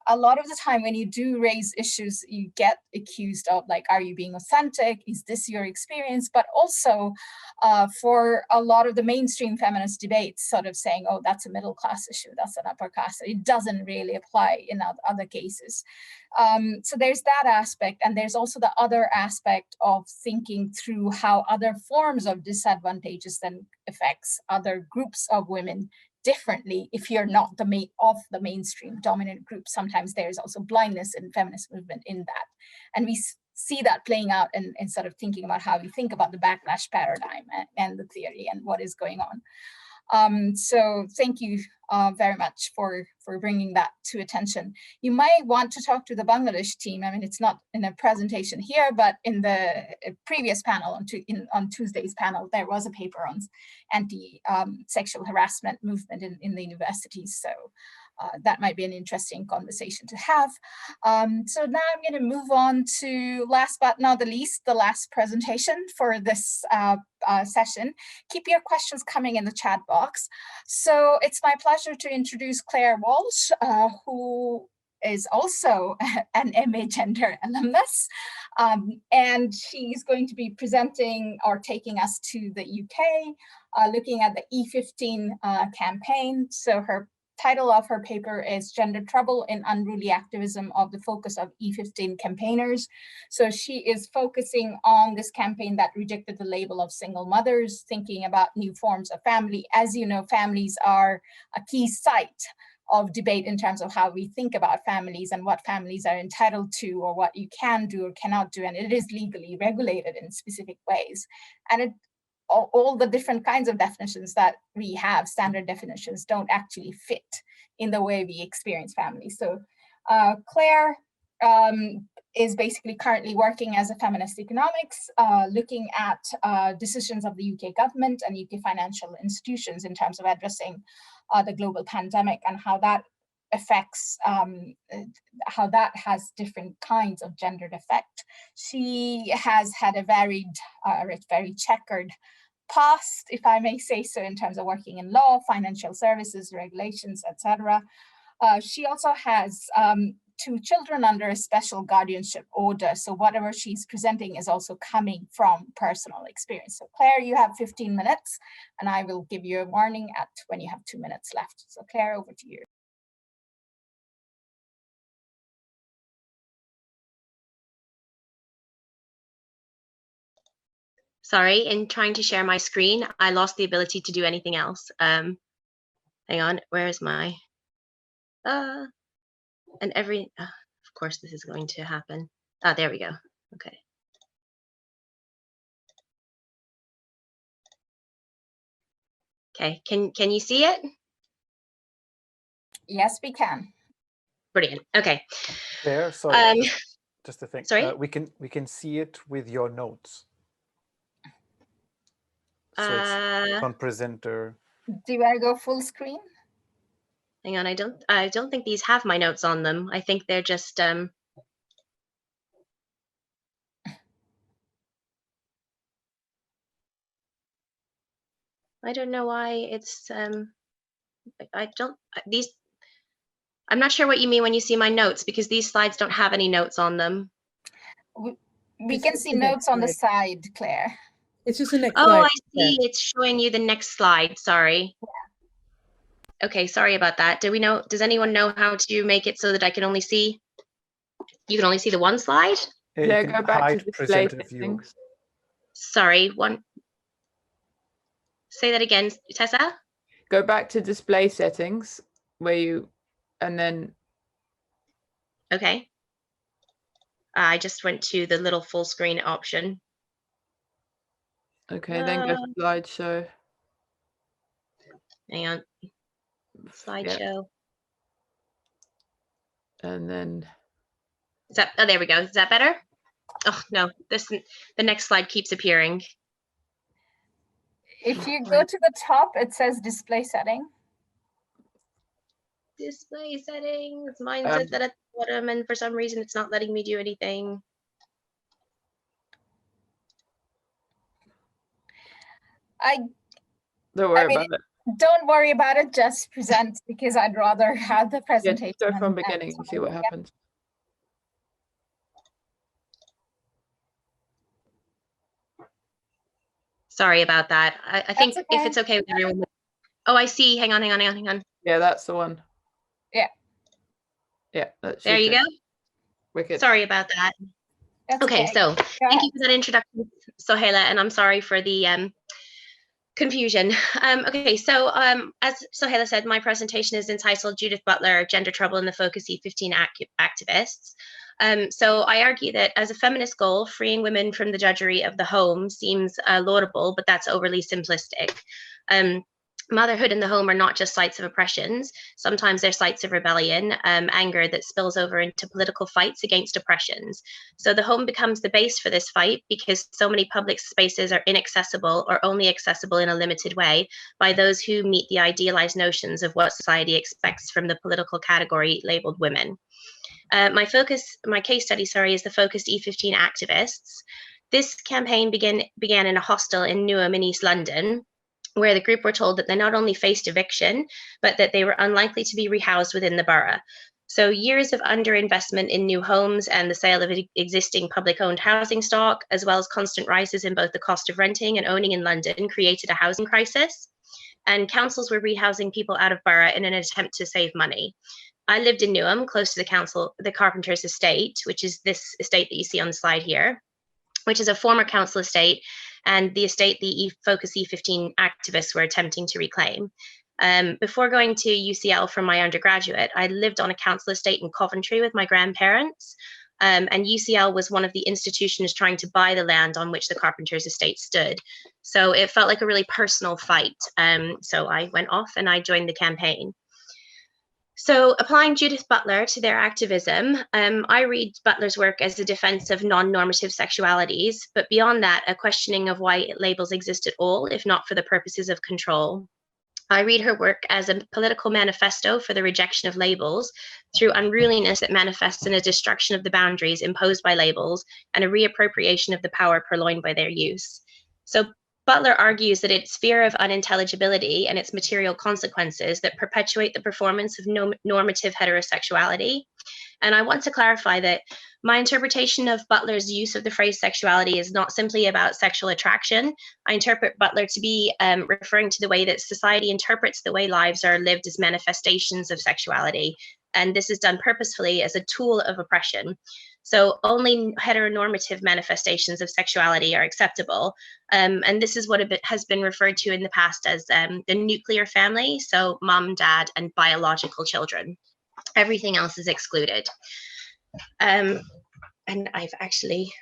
A lot of the time when you do raise issues, you get accused of, like, are you being authentic? Is this your experience? But also for a lot of the mainstream feminist debates, sort of saying, oh, that's a middle class issue, that's an upper class. It doesn't really apply in other cases. So there's that aspect. And there's also the other aspect of thinking through how other forms of disadvantages then affects other groups of women differently if you're not the mainstream dominant group. Sometimes there's also blindness in feminist movement in that. And we see that playing out in sort of thinking about how we think about the backlash paradigm and the theory and what is going on. So thank you very much for bringing that to attention. You might want to talk to the Bangladesh team. I mean, it's not in a presentation here, but in the previous panel, on Tuesday's panel, there was a paper on anti-sexual harassment movement in the universities. So that might be an interesting conversation to have. So now I'm going to move on to, last but not the least, the last presentation for this session. Keep your questions coming in the chat box. So it's my pleasure to introduce Claire Walsh, who is also an MA Gender alumnus. And she's going to be presenting or taking us to the UK, looking at the E15 campaign. So her title of her paper is Gender Trouble in Unruly Activism of the Focus of E15 Campaigners. So she is focusing on this campaign that rejected the label of single mothers, thinking about new forms of family. As you know, families are a key site of debate in terms of how we think about families and what families are entitled to, or what you can do or cannot do. And it is legally regulated in specific ways. And all the different kinds of definitions that we have, standard definitions, don't actually fit in the way we experience families. So Claire is basically currently working as a feminist economics, looking at decisions of the UK government and UK financial institutions in terms of addressing the global pandemic, and how that affects, how that has different kinds of gendered effect. She has had a very checkered past, if I may say so, in terms of working in law, financial services, regulations, etc. She also has 2 children under a special guardianship order. So whatever she's presenting is also coming from personal experience. So Claire, you have 15 minutes, and I will give you a warning when you have 2 minutes left. So Claire, over to you. Sorry, in trying to share my screen, I lost the ability to do anything else. Hang on, where is my, of course this is going to happen. Ah, there we go, okay. Okay, can you see it? Yes, we can. Brilliant, okay. There, sorry, just a thing. Sorry? We can see it with your notes. So it's on presenter. Do you want to go full screen? Hang on, I don't think these have my notes on them. I think they're just I don't know why it's I'm not sure what you mean when you see my notes, because these slides don't have any notes on them. We can see notes on the side, Claire. It's just the next Oh, slide. I see. It's showing you the next slide. Sorry. Yeah. Okay, sorry about that. Does anyone know how to make it so that I can only see? You can only see the one slide? Yeah, go back to display settings. Sorry, say that again, Tessa? Go back to display settings and then. Okay. I just went to the little full screen option. Okay, then go to slideshow. Hang on. Slideshow. And then. Oh, there we go. Is that better? Oh, no, the next slide keeps appearing. If you go to the top, it says display setting. Display settings. Mine says that at the bottom, and for some reason it's not letting me do anything. Don't worry mean, about it. Don't worry about it, just present, because I'd rather have the presentation. Yeah, start from beginning and see what happens. Sorry about that. I think okay. if it's okay with everyone. Oh, I see. Hang on. Yeah, that's the one. Yeah. Yeah. There you go. Wicked. Sorry about that. That's okay, so thank you for that introduction, Sohaila, and I'm sorry for the confusion. Okay, so as Sohaila said, my presentation is entitled Judith Butler, Gender Trouble in the Focus E15 Activists. So I argue that as a feminist goal, freeing women from the drudgery of the home seems laudable, but that's overly simplistic. Motherhood and the home are not just sites of oppressions. Sometimes they're sites of rebellion, anger that spills over into political fights against oppressions. So the home becomes the base for this fight because so many public spaces are inaccessible or only accessible in a limited way by those who meet the idealized notions of what society expects from the political category labeled women. My case study, is the Focused E15 Activists. This campaign began in a hostel in Newham in East London, where the group were told that they not only faced eviction, but that they were unlikely to be rehoused within the borough. So years of underinvestment in new homes and the sale of existing public-owned housing stock, as well as constant rises in both the cost of renting and owning in London, created a housing crisis. And councils were rehousing people out of borough in an attempt to save money. I lived in Newham, close to the Carpenter's estate, which is this estate that you see on the slide here, which is a former council estate, and the estate the Focus E15 activists were attempting to reclaim. Before going to UCL for my undergraduate, I lived on a council estate in Coventry with my grandparents, and UCL was one of the institutions trying to buy the land on which the Carpenter's estate stood. So it felt like a really personal fight. So I went off and I joined the campaign. So applying Judith Butler to their activism, I read Butler's work as a defense of non-normative sexualities, but beyond that, a questioning of why labels exist at all, if not for the purposes of control. I read her work as a political manifesto for the rejection of labels through unruliness that manifests in a destruction of the boundaries imposed by labels and a reappropriation of the power purloined by their use. So Butler argues that it's fear of unintelligibility and its material consequences that perpetuate the performance of normative heterosexuality. And I want to clarify that my interpretation of Butler's use of the phrase sexuality is not simply about sexual attraction. I interpret Butler to be referring to the way that society interprets the way lives are lived as manifestations of sexuality. And this is done purposefully as a tool of oppression. So only heteronormative manifestations of sexuality are acceptable. And this is what has been referred to in the past as the nuclear family, so mom, dad, and biological children. Everything else is excluded. And I've actually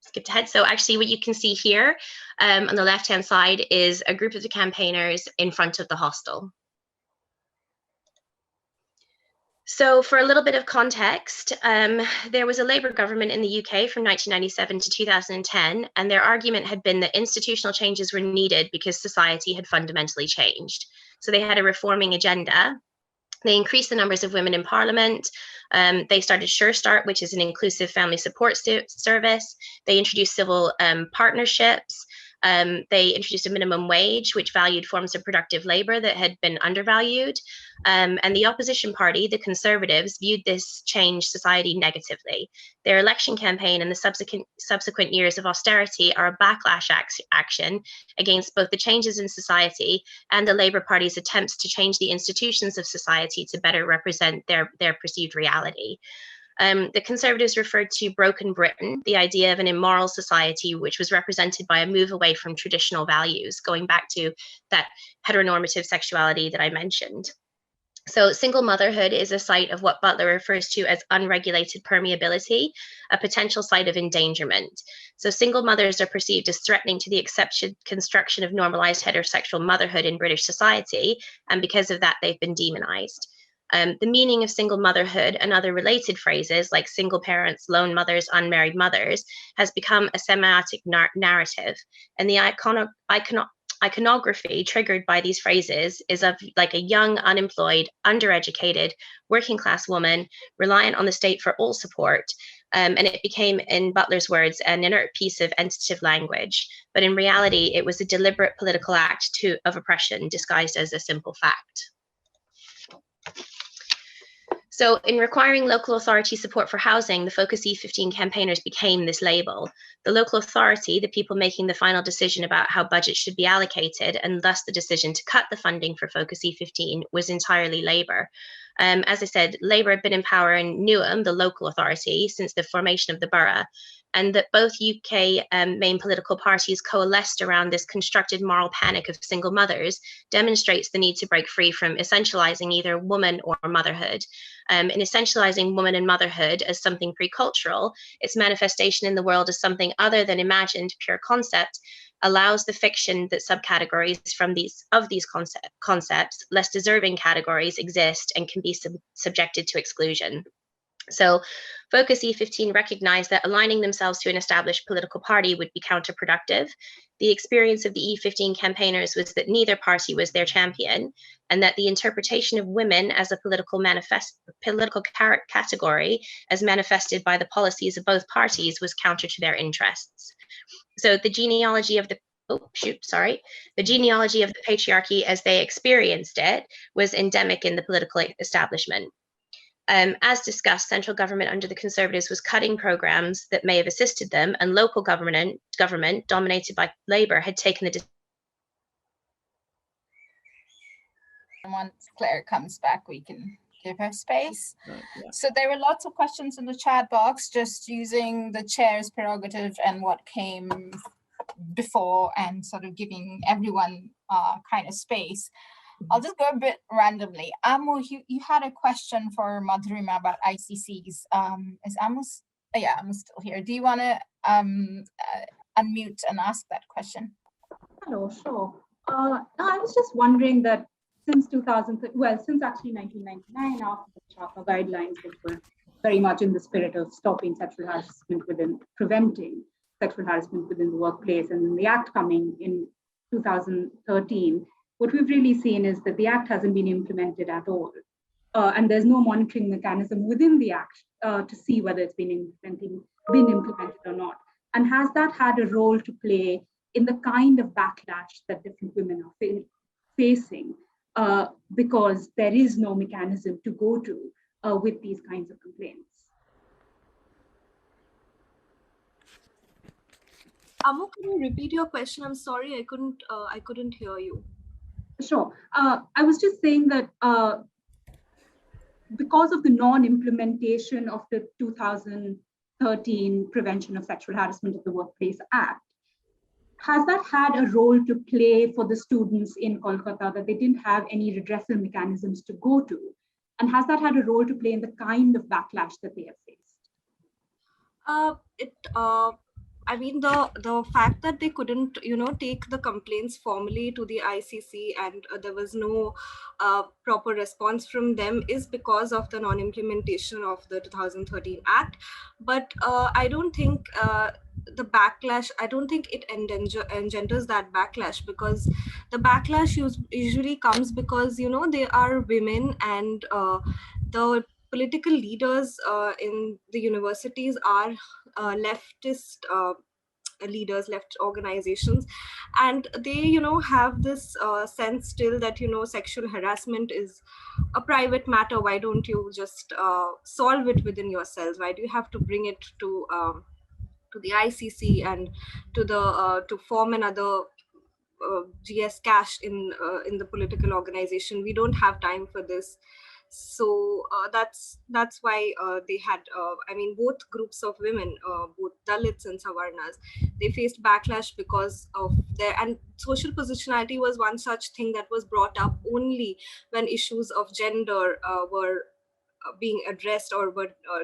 skipped ahead. So actually what you can see here on the left-hand side is a group of the campaigners in front of the hostel. So for a little bit of context, there was a Labour government in the UK from 1997 to 2010, and their argument had been that institutional changes were needed because society had fundamentally changed. So they had a reforming agenda. They increased the numbers of women in Parliament. They started Sure Start, which is an inclusive family support service. They introduced civil partnerships. They introduced a minimum wage, which valued forms of productive labor that had been undervalued. And the opposition party, the Conservatives, viewed this changed society negatively. Their election campaign and the subsequent years of austerity are a backlash action against both the changes in society and the Labour Party's attempts to change the institutions of society to better represent their perceived reality. The Conservatives referred to broken Britain, the idea of an immoral society, which was represented by a move away from traditional values, going back to that heteronormative sexuality that I mentioned. So single motherhood is a site of what Butler refers to as unregulated permeability, a potential site of endangerment. So single mothers are perceived as threatening to the accepted construction of normalized heterosexual motherhood in British society, and because of that, they've been demonized. The meaning of single motherhood and other related phrases like single parents, lone mothers, unmarried mothers has become a semiotic narrative, and the iconography triggered by these phrases is of like a young, unemployed, undereducated, working class woman reliant on the state for all support, and it became, in Butler's words, an inert piece of entative language. But in reality, it was a deliberate political act of oppression disguised as a simple fact. So in requiring local authority support for housing, the Focus E15 campaigners became this label. The local authority, the people making the final decision about how budgets should be allocated, and thus the decision to cut the funding for Focus E15, was entirely Labour. As I said, Labour had been in power in Newham, the local authority, since the formation of the borough, and that both UK main political parties coalesced around this constructed moral panic of single mothers demonstrates the need to break free from essentialising either woman or motherhood. In essentialising woman and motherhood as something pre-cultural, its manifestation in the world as something other than imagined pure concept allows the fiction that subcategories from these concepts, less deserving categories, exist and can be subjected to exclusion. So Focus E15 recognized that aligning themselves to an established political party would be counterproductive. The experience of the E15 campaigners was that neither party was their champion, and that the interpretation of women as a political category, as manifested by the policies of both parties, was counter to their interests. So the genealogy of the genealogy of the patriarchy as they experienced it was endemic in the political establishment. As discussed, central government under the Conservatives was cutting programs that may have assisted them, and local government dominated by Labour had taken the decision. Once Claire comes back, we can give her space. Yeah. So there were lots of questions in the chat box, just using the chair's prerogative and what came before and sort of giving everyone kind of space. I'll just go a bit randomly. Amu, you had a question for Madhurima about ICCs. Is Amu? Yeah, Amu's still here. Do you want to unmute and ask that question? Hello, sure. No, I was just wondering that since since actually 1999, after the Charter guidelines, which were very much in the spirit of stopping sexual harassment preventing sexual harassment within the workplace, and then the Act coming in 2013, what we've really seen is that the Act hasn't been implemented at all. And there's no monitoring mechanism within the Act to see whether it's been implemented or not. And has that had a role to play in the kind of backlash that different women are facing because there is no mechanism to go to with these kinds of complaints? Amu, can you repeat your question? I'm sorry, I couldn't hear you. Sure. I was just saying that because of the non-implementation of the 2013 Prevention of Sexual Harassment of the Workplace Act, has that had a role to play for the students in Kolkata that they didn't have any redressal mechanisms to go to? And has that had a role to play in the kind of backlash that they have faced? I mean, the fact that they couldn't, take the complaints formally to the ICC and there was no proper response from them is because of the non-implementation of the 2013 Act. But I don't think the backlash, I don't think it engenders that backlash, because the backlash usually comes because, they are women, and the political leaders in the universities are leftist leaders, left organizations, and they have this sense still that sexual harassment is a private matter. Why don't you just solve it within yourselves? Why do you have to bring it to the ICC and to form another GS cash in the political organization? We don't have time for this. So that's why they had, both groups of women, both Dalits and Savarnas, they faced backlash because of and social positionality was one such thing that was brought up only when issues of gender were being addressed, or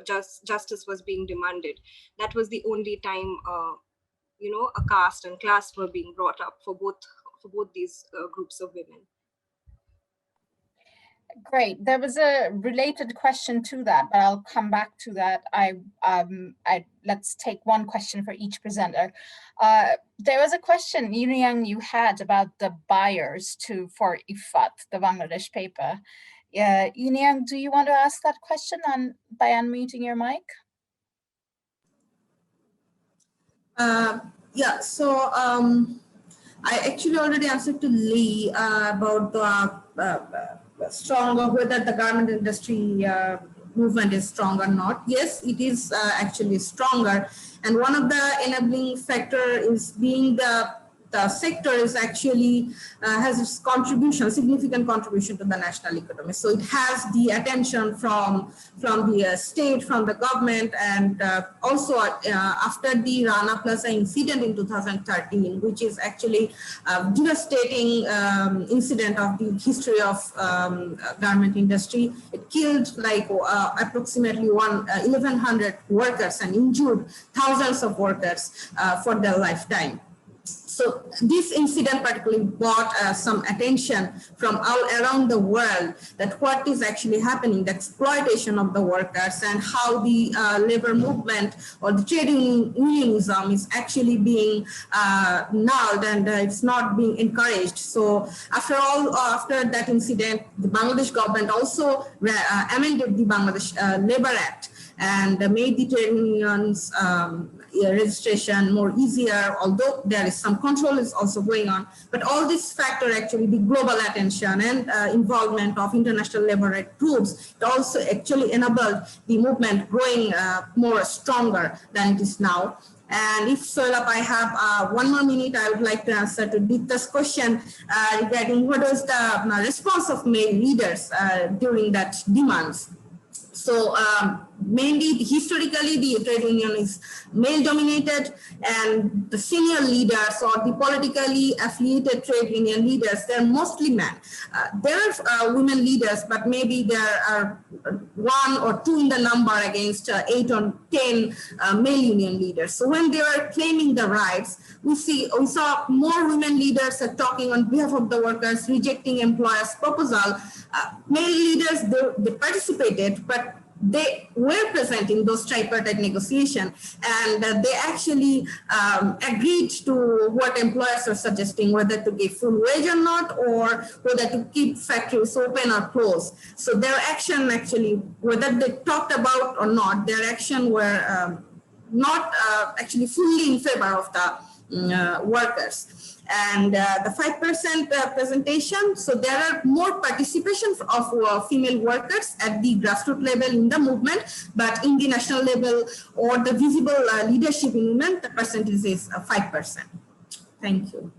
justice was being demanded. That was the only time, a caste and class were being brought up for both these groups of women. Great. There was a related question to that, but I'll come back to that. Let's take one question for each presenter. There was a question, Yuniyang, you had about the buyers for IFAT, the Bangladesh paper. Yuniyang, do you want to ask that question by unmuting your mic? Yeah, so I actually already answered to Lee about the stronger, whether the garment industry movement is strong or not. Yes, it is actually stronger. And one of the enabling factor is being the sector is actually has its contribution, significant contribution to the national economy. So it has the attention from the state, from the government, and also after the Rana Plaza incident in 2013, which is actually a devastating incident of the history of garment industry. It killed like approximately 1,100 workers and injured thousands of workers for their lifetime. So this incident particularly brought some attention from all around the world that what is actually happening, the exploitation of the workers, and how the labor movement or the trade unionism is actually being nulled, and it's not being encouraged. So after that incident, the Bangladesh government also amended the Bangladesh Labor Act and made the trade unions registration more easier, although there is some control is also going on. But all this factor actually, the global attention and involvement of international labor rights groups, it also actually enabled the movement growing more stronger than it is now. And if Soilap, I have 1 more minute, I would like to answer to Dita's question regarding what was the response of male leaders during that demands. So mainly historically the trade union is male dominated, and the senior leaders or the politically affiliated trade union leaders, they're mostly men. There are women leaders, but maybe there are 1 or 2 in the number against 8 or 10 male union leaders. So when they were claiming the rights, we saw more women leaders talking on behalf of the workers, rejecting employers' proposal. Male leaders, they participated, but they were present in those tripartite negotiations, and they actually agreed to what employers are suggesting, whether to give full wage or not, or whether to keep factories open or close. So their action actually, whether they talked about or not, their action were not actually fully in favor of the workers. And the 5% presentation, so there are more participation of female workers at the grassroots level in the movement, but in the national level or the visible leadership in movement, the percentage is 5%. Thank you.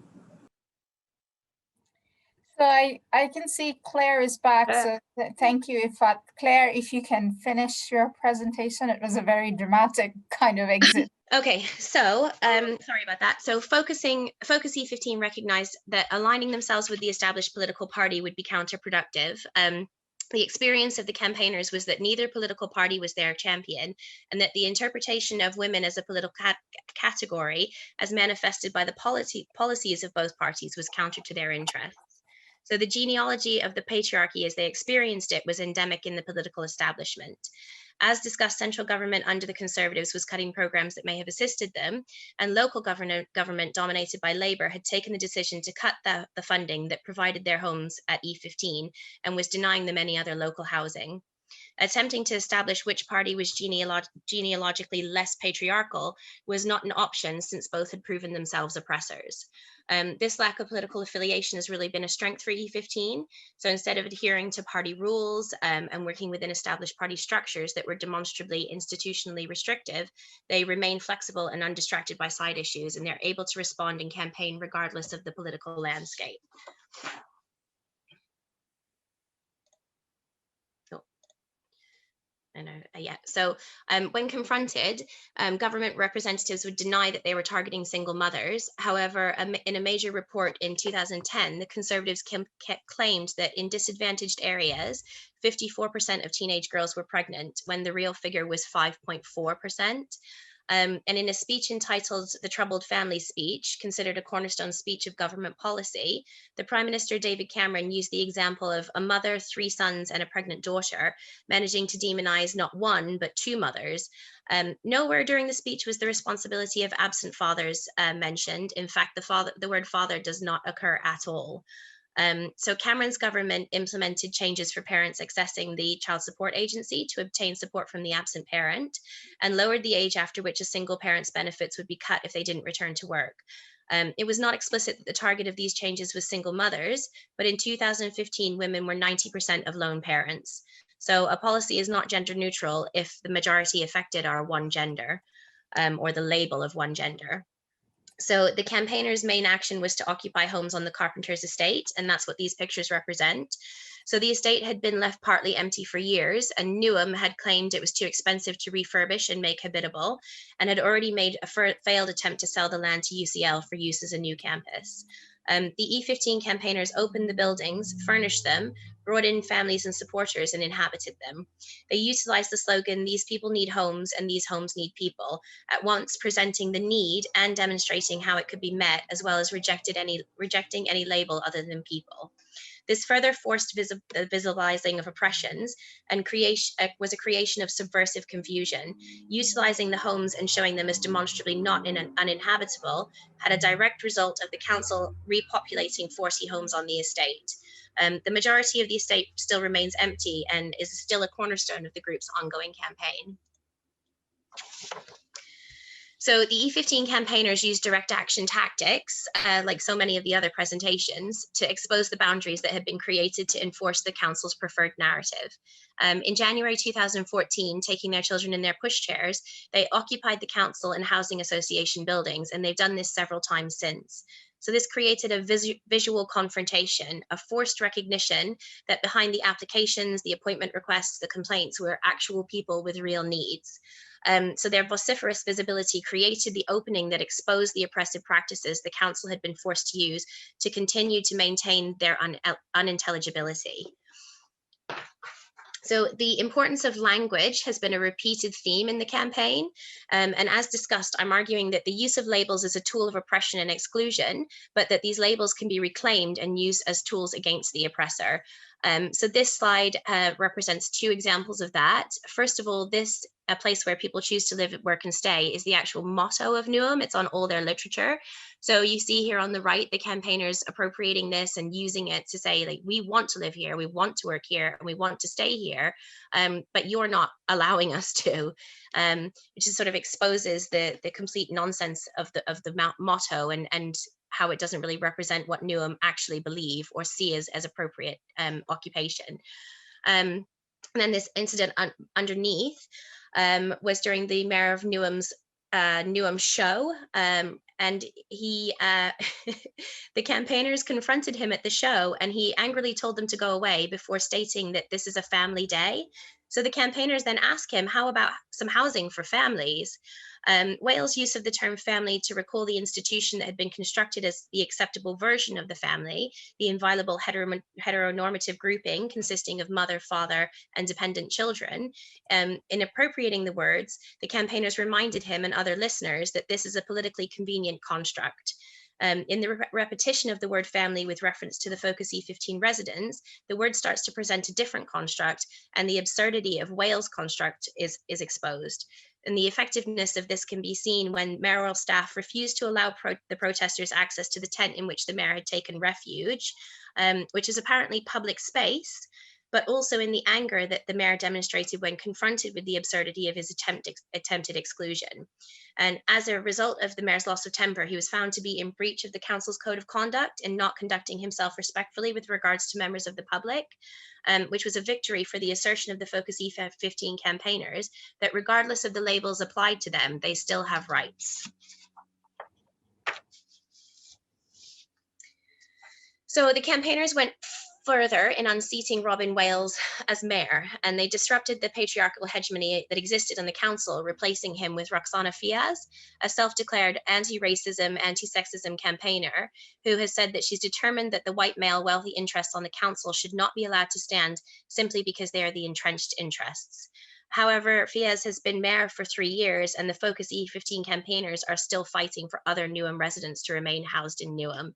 So I can see Claire is back, so thank you. Claire, if you can finish your presentation, it was a very dramatic kind of exit. Okay, so sorry about that. So Focus E15 recognized that aligning themselves with the established political party would be counterproductive. The experience of the campaigners was that neither political party was their champion, and that the interpretation of women as a political category, as manifested by the policies of both parties, was counter to their interests. So the genealogy of the patriarchy as they experienced it was endemic in the political establishment. As discussed, central government under the Conservatives was cutting programs that may have assisted them, and local government dominated by Labour had taken the decision to cut the funding that provided their homes at E15 and was denying them any other local housing. Attempting to establish which party was genealogically less patriarchal was not an option, since both had proven themselves oppressors. This lack of political affiliation has really been a strength for E15. So instead of adhering to party rules and working within established party structures that were demonstrably institutionally restrictive, they remain flexible and undistracted by side issues, and they're able to respond and campaign regardless of the political landscape. So when confronted, government representatives would deny that they were targeting single mothers. However, in a major report in 2010, the Conservatives claimed that in disadvantaged areas, 54% of teenage girls were pregnant, when the real figure was 5.4%. And in a speech entitled The Troubled Family Speech, considered a cornerstone speech of government policy, the Prime Minister David Cameron used the example of a mother, 3 sons, and a pregnant daughter, managing to demonize not 1, but 2 mothers. Nowhere during the speech was the responsibility of absent fathers mentioned. In fact, the word father does not occur at all. So Cameron's government implemented changes for parents accessing the child support agency to obtain support from the absent parent, and lowered the age after which a single parent's benefits would be cut if they didn't return to work. It was not explicit that the target of these changes was single mothers, but in 2015, women were 90% of lone parents. So a policy is not gender neutral if the majority affected are one gender, or the label of one gender. So the campaigners' main action was to occupy homes on the carpenter's estate, and that's what these pictures represent. So the estate had been left partly empty for years, and Newham had claimed it was too expensive to refurbish and make habitable, and had already made a failed attempt to sell the land to UCL for use as a new campus. The E15 campaigners opened the buildings, furnished them, brought in families and supporters, and inhabited them. They utilized the slogan, "These people need homes and these homes need people," at once presenting the need and demonstrating how it could be met, as well as rejecting any label other than people. This further forced the visibilising of oppressions and was a creation of subversive confusion. Utilizing the homes and showing them as demonstrably not uninhabitable had a direct result of the council repopulating 40 homes on the estate. The majority of the estate still remains empty and is still a cornerstone of the group's ongoing campaign. So the E15 campaigners used direct action tactics, like so many of the other presentations, to expose the boundaries that had been created to enforce the council's preferred narrative. In January 2014, taking their children in their pushchairs, they occupied the council and housing association buildings, and they've done this several times since. So this created a visual confrontation, a forced recognition that behind the applications, the appointment requests, the complaints were actual people with real needs. So their vociferous visibility created the opening that exposed the oppressive practices the council had been forced to use to continue to maintain their unintelligibility. So the importance of language has been a repeated theme in the campaign. And as discussed, I'm arguing that the use of labels is a tool of oppression and exclusion, but that these labels can be reclaimed and used as tools against the oppressor. So this slide represents two examples of that. First of all, a place where people choose to live, work, and stay is the actual motto of Newham. It's on all their literature. So you see here on the right, the campaigners appropriating this and using it to say, like, we want to live here, we want to work here, and we want to stay here, but you're not allowing us to, which is sort of exposes the complete nonsense of the motto and how it doesn't really represent what Newham actually believe or see as appropriate occupation. And then this incident underneath was during the Mayor of Newham's Newham show, and he the campaigners confronted him at the show, and he angrily told them to go away before stating that this is a family day. So the campaigners then asked him, how about some housing for families? Wales' use of the term family to recall the institution that had been constructed as the acceptable version of the family, the inviolable heteronormative grouping consisting of mother, father, and dependent children. In appropriating the words, the campaigners reminded him and other listeners that this is a politically convenient construct. In the repetition of the word family with reference to the Focus E15 residents, the word starts to present a different construct, and the absurdity of Wales' construct is exposed. And the effectiveness of this can be seen when mayoral staff refused to allow the protesters access to the tent in which the mayor had taken refuge, which is apparently public space, but also in the anger that the mayor demonstrated when confronted with the absurdity of his attempted exclusion. And as a result of the mayor's loss of temper, he was found to be in breach of the council's code of conduct and not conducting himself respectfully with regards to members of the public, which was a victory for the assertion of the Focus E15 campaigners that regardless of the labels applied to them, they still have rights. So the campaigners went further in unseating Robin Wales as mayor, and they disrupted the patriarchal hegemony that existed on the council, replacing him with Roxana Fiaz, a self-declared anti-racism, anti-sexism campaigner who has said that she's determined that the white male wealthy interests on the council should not be allowed to stand simply because they are the entrenched interests. However, Fiaz has been mayor for 3 years, and the Focus E15 campaigners are still fighting for other Newham residents to remain housed in Newham.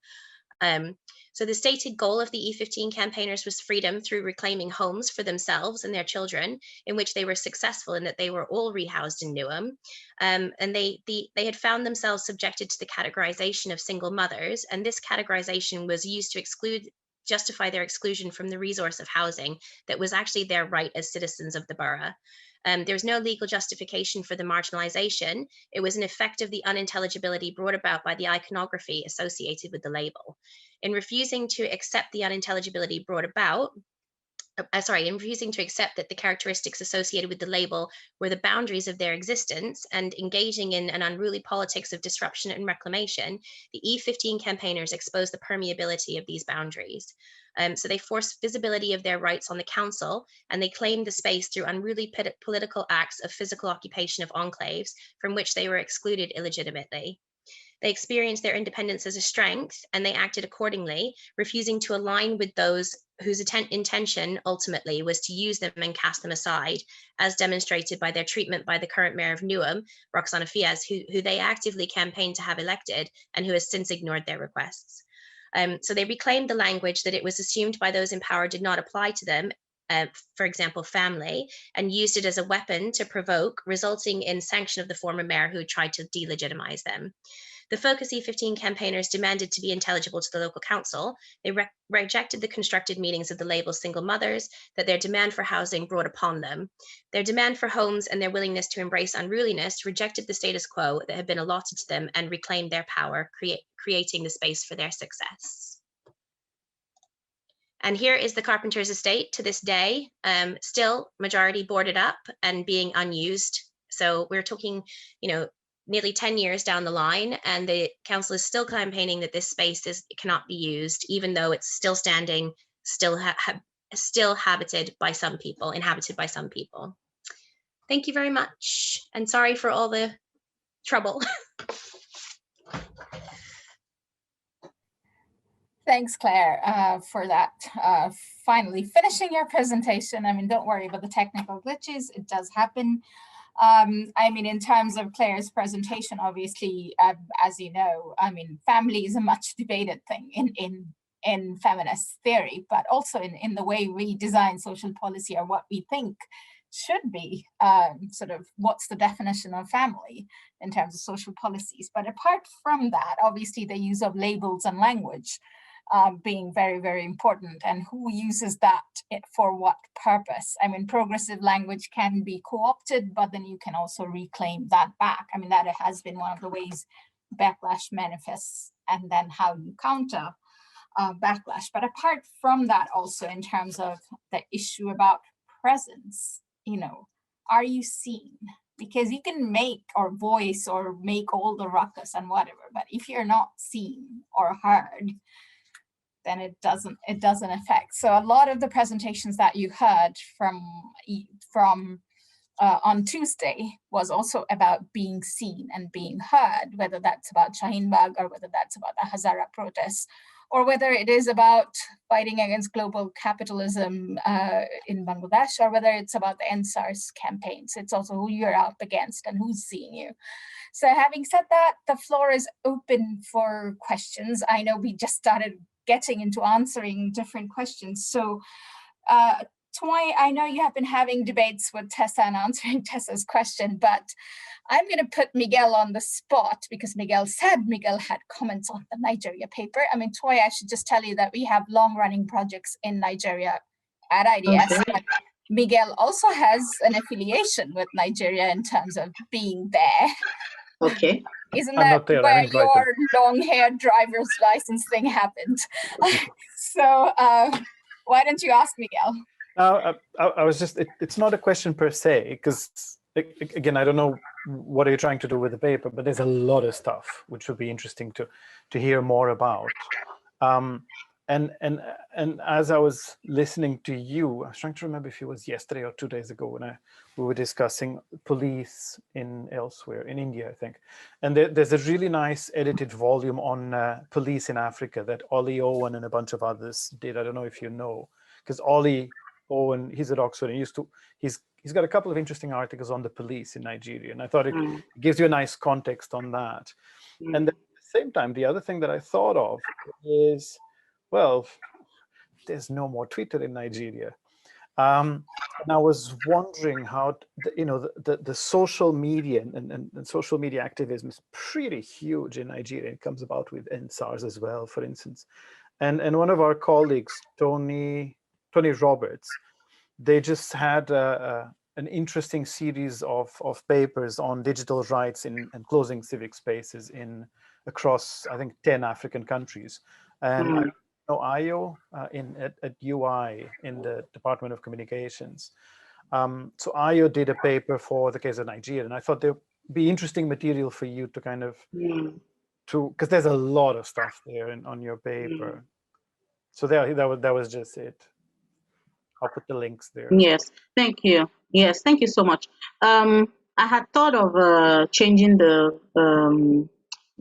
So the stated goal of the E15 campaigners was freedom through reclaiming homes for themselves and their children, in which they were successful in that they were all rehoused in Newham. And they had found themselves subjected to the categorization of single mothers, and this categorization was used to exclude justify their exclusion from the resource of housing that was actually their right as citizens of the borough. There was no legal justification for the marginalization. It was an effect of the unintelligibility brought about by the iconography associated with the label. In refusing to accept the unintelligibility brought about, in refusing to accept that the characteristics associated with the label were the boundaries of their existence and engaging in an unruly politics of disruption and reclamation, the E15 campaigners exposed the permeability of these boundaries. So they forced visibility of their rights on the council, and they claimed the space through unruly political acts of physical occupation of enclaves from which they were excluded illegitimately. They experienced their independence as a strength, and they acted accordingly, refusing to align with those whose intention ultimately was to use them and cast them aside, as demonstrated by their treatment by the current mayor of Newham, Roxana Fies, who they actively campaigned to have elected and who has since ignored their requests. So they reclaimed the language that it was assumed by those in power did not apply to them, for example, family, and used it as a weapon to provoke, resulting in sanction of the former mayor who tried to delegitimize them. The Focus E15 campaigners demanded to be intelligible to the local council. They rejected the constructed meanings of the label single mothers that their demand for housing brought upon them. Their demand for homes and their willingness to embrace unruliness rejected the status quo that had been allotted to them and reclaimed their power, creating the space for their success. And here is the Carpenter's estate to this day, still majority boarded up and being unused. So we're talking, nearly 10 years down the line, and the council is still campaigning that this space cannot be used, even though it's still standing, still inhabited by some people. Thank you very much, and sorry for all the trouble. Thanks, Claire, for that. Finally finishing your presentation. I mean, don't worry about the technical glitches. It does happen. In terms of Claire's presentation, obviously, as you know, family is a much debated thing in feminist theory, but also in the way we design social policy, or what we think should be sort of what's the definition of family in terms of social policies. But apart from that, obviously the use of labels and language being very, very important, and who uses that for what purpose. Progressive language can be co-opted, but then you can also reclaim that back. That has been one of the ways backlash manifests, and then how you counter backlash. But apart from that, also in terms of the issue about presence, are you seen? Because you can make or voice or make all the ruckus and whatever, but if you're not seen or heard, then it doesn't affect. So a lot of the presentations that you heard from on Tuesday was also about being seen and being heard, whether that's about Shaheen Bagh, or whether that's about the Hazara protests, or whether it is about fighting against global capitalism in Bangladesh, or whether it's about the NSARS campaigns. It's also who you're up against and who's seeing you. So having said that, the floor is open for questions. I know we just started getting into answering different questions. So Toy, I know you have been having debates with Tessa and answering Tessa's question, but I'm going to put Miguel on the spot, because Miguel had comments on the Nigeria paper. Toy, I should just tell you that we have long-running projects in Nigeria at IDS. Okay. Miguel also has an affiliation with Nigeria in terms of being there. Okay. Isn't that where your long-hair driver's license thing happened? So why don't you ask Miguel? I was just, it's not a question per se, because again, I don't know what are you trying to do with the paper, but there's a lot of stuff which would be interesting to hear more about. And as I was listening to you, I was trying to remember if it was yesterday or 2 days ago when we were discussing police elsewhere, in India, I think. And there's a really nice edited volume on police in Africa that Ollie Owen and a bunch of others did. I don't know if you know, because Ollie Owen, he's at Oxford, and he's got a couple of interesting articles on the police in Nigeria, and I thought it gives you a nice context on that. And at the same time, the other thing that I thought of is, well, there's no more Twitter in Nigeria. And I was wondering how, the social media and social media activism is pretty huge in Nigeria. It comes about with NSARS as well, for instance. And one of our colleagues, Tony Roberts, they just had an interesting series of papers on digital rights and closing civic spaces across, I think, 10 African countries. And I know Ayo at UI in the Department of Communications. So Ayo did a paper for the case of Nigeria, and I thought there'd be interesting material for you to kind of, because there's a lot of stuff there on your paper. So that was just it. I'll put the links there. Yes, thank you. Yes, thank you so much. I had thought of changing the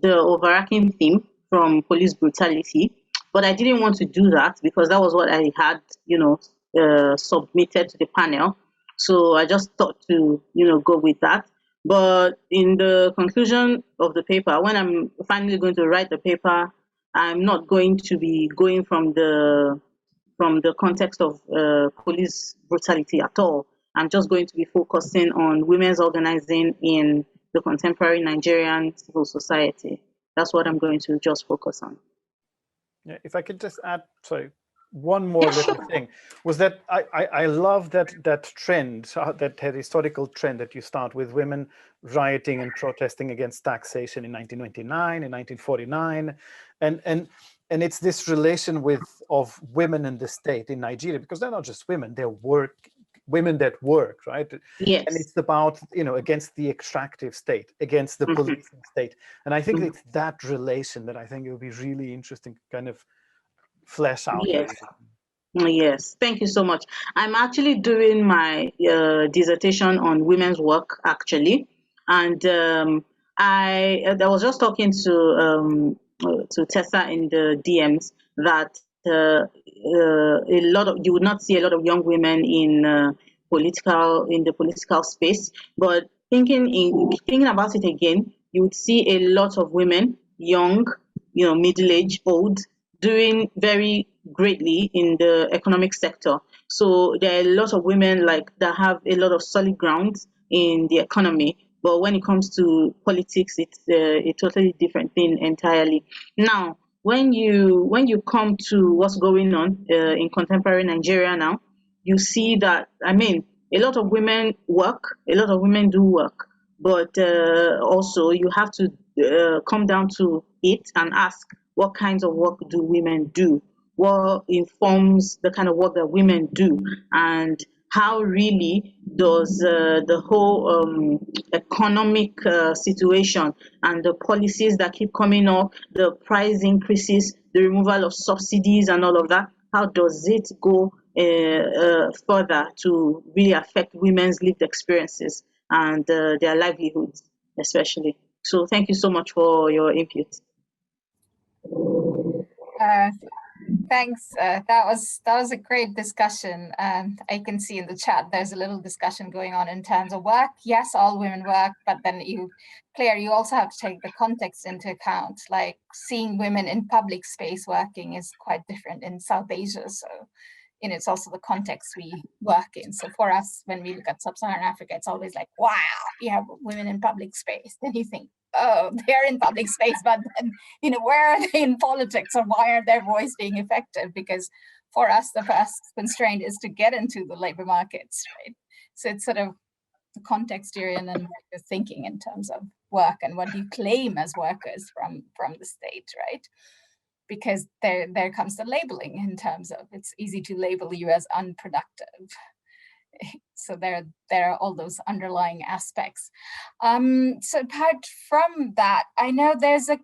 overarching theme from police brutality, but I didn't want to do that because that was what I had, submitted to the panel. So I just thought to, go with that. But in the conclusion of the paper, when I'm finally going to write the paper, I'm not going to be going from the context of police brutality at all. I'm just going to be focusing on women's organizing in the contemporary Nigerian civil society. That's what I'm going to just focus on. Yeah, if I could just add, sorry, one more little thing, was that I love that trend, that historical trend that you start with women rioting and protesting against taxation in 1929, in 1949, and it's this relation of women in the state in Nigeria, because they're not just women, they're women that work, right? Yes. And it's about, against the extractive state, against the policing state. And I think it's that relation that I think it would be really interesting to kind of flesh out. Yes. Yes, thank you so much. I'm actually doing my dissertation on women's work, actually. And I was just talking to Tessa in the DMs that you would not see a lot of young women in the political space, but thinking about it again, you would see a lot of women, young, middle-aged, old, doing very greatly in the economic sector. So there are a lot of women that have a lot of solid ground in the economy. But when it comes to politics, it's a totally different thing entirely. Now, when you come to what's going on in contemporary Nigeria now, you see that, a lot of women work, a lot of women do work, but also you have to come down to it and ask, what kinds of work do women do? What informs the kind of work that women do? And how really does the whole economic situation and the policies that keep coming up, the price increases, the removal of subsidies and all of that, how does it go further to really affect women's lived experiences and their livelihoods, especially? So thank you so much for your input. Thanks. That was a great discussion. I can see in the chat there's a little discussion going on in terms of work. Yes, all women work, but then Claire, you also have to take the context into account. Like seeing women in public space working is quite different in South Asia. So, it's also the context we work in. So for us, when we look at Sub-Saharan Africa, it's always like, wow, you have women in public space. Then you think, oh, they're in public space, but then, where are they in politics, or why are their voice being effective? Because for us, the first constraint is to get into the labor markets, right? So it's sort of the context you're in and what you're thinking in terms of work and what you claim as workers from the state, right? Because there comes the labeling in terms of it's easy to label you as unproductive. So there are all those underlying aspects. So apart from that, I know there was a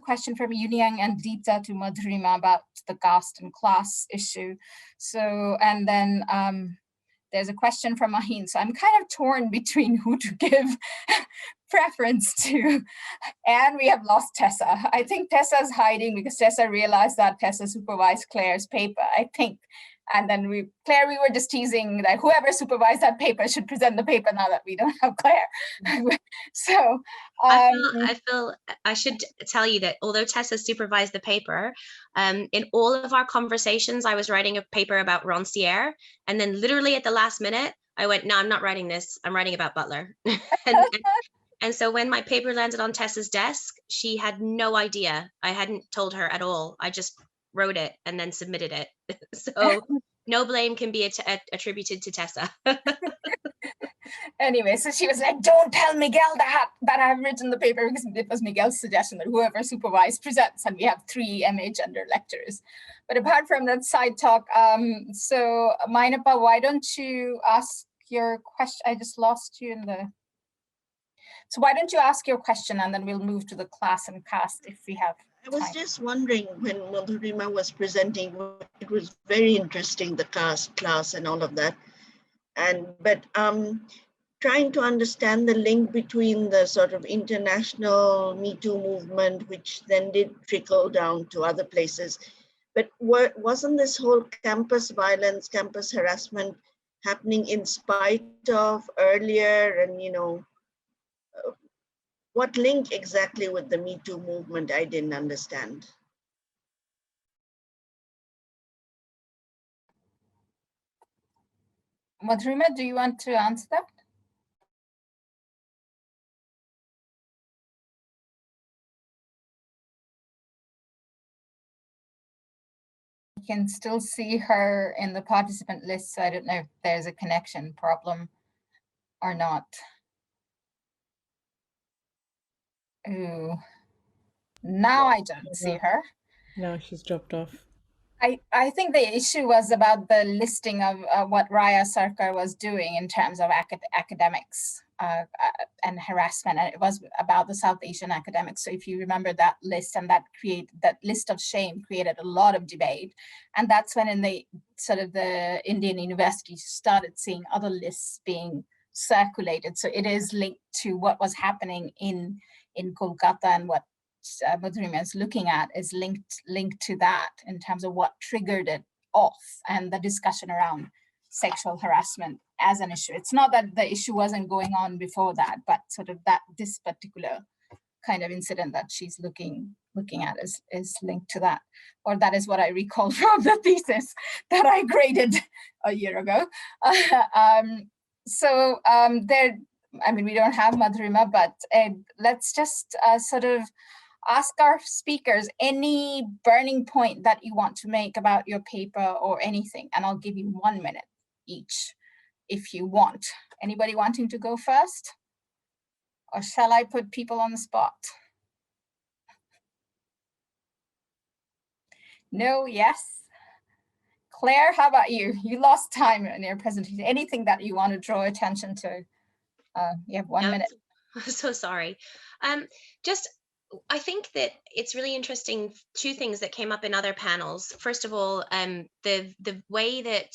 question from Yunyang and Dita to Madhurima about the caste and class issue. So, and then there's a question from Mahin. So I'm kind of torn between who to give preference to. And we have lost Tessa. I think Tessa's hiding because Tessa realized that Tessa supervised Claire's paper, I think. And then Claire, we were just teasing that whoever supervised that paper should present the paper now that we don't have Claire. So I feel I should tell you that although Tessa supervised the paper, in all of our conversations, I was writing a paper about Rancière, and then literally at the last minute, I went, no, I'm not writing this. I'm writing about Butler. And so when my paper landed on Tessa's desk, she had no idea. I hadn't told her at all. I just wrote it and then submitted it. So no blame can be attributed to Tessa. Anyway, so she was like, don't tell Miguel that I've written the paper, because it was Miguel's suggestion that whoever supervised presents, and we have 3 MA gender lectures. But apart from that side talk, so Mainapa, why don't you ask your question? I just lost you in the... So why don't you ask your question, and then we'll move to the class and cast if we have I was time. just wondering, when Madhurima was presenting, it was very interesting, the class and all of that. But trying to understand the link between the sort of international Me Too movement, which then did trickle down to other places. But wasn't this whole campus violence, campus harassment happening in spite of earlier, and, you know, what link exactly with the Me Too movement? I didn't understand. Madhurima, do you want to answer that? You can still see her in the participant list, so I don't know if there's a connection problem or not. Ooh, now I don't see her. No, she's dropped off. I think the issue was about the listing of what Raya Sarkar was doing in terms of academics and harassment, and it was about the South Asian academics. So if you remember that list, and that list of shame created a lot of debate, and that's when in the sort of the Indian universities started seeing other lists being circulated. So it is linked to what was happening in Kolkata, and what Madhurima is looking at is linked to that in terms of what triggered it off, and the discussion around sexual harassment as an issue. It's not that the issue wasn't going on before that, but sort of this particular kind of incident that she's looking at is linked to that, or that is what I recall from the thesis that I graded a year ago. There, I mean, we don't have Madhurima, but let's just sort of ask our speakers any burning point that you want to make about your paper or anything, and I'll give you 1 minute each if you want. Anybody wanting to go first? Or shall I put people on the spot? No, yes? Claire, how about you? You lost time in your presentation. Anything that you want to draw attention to? You have 1 minute. I'm so sorry. I think that it's really interesting, 2 things that came up in other panels. First of all, the way that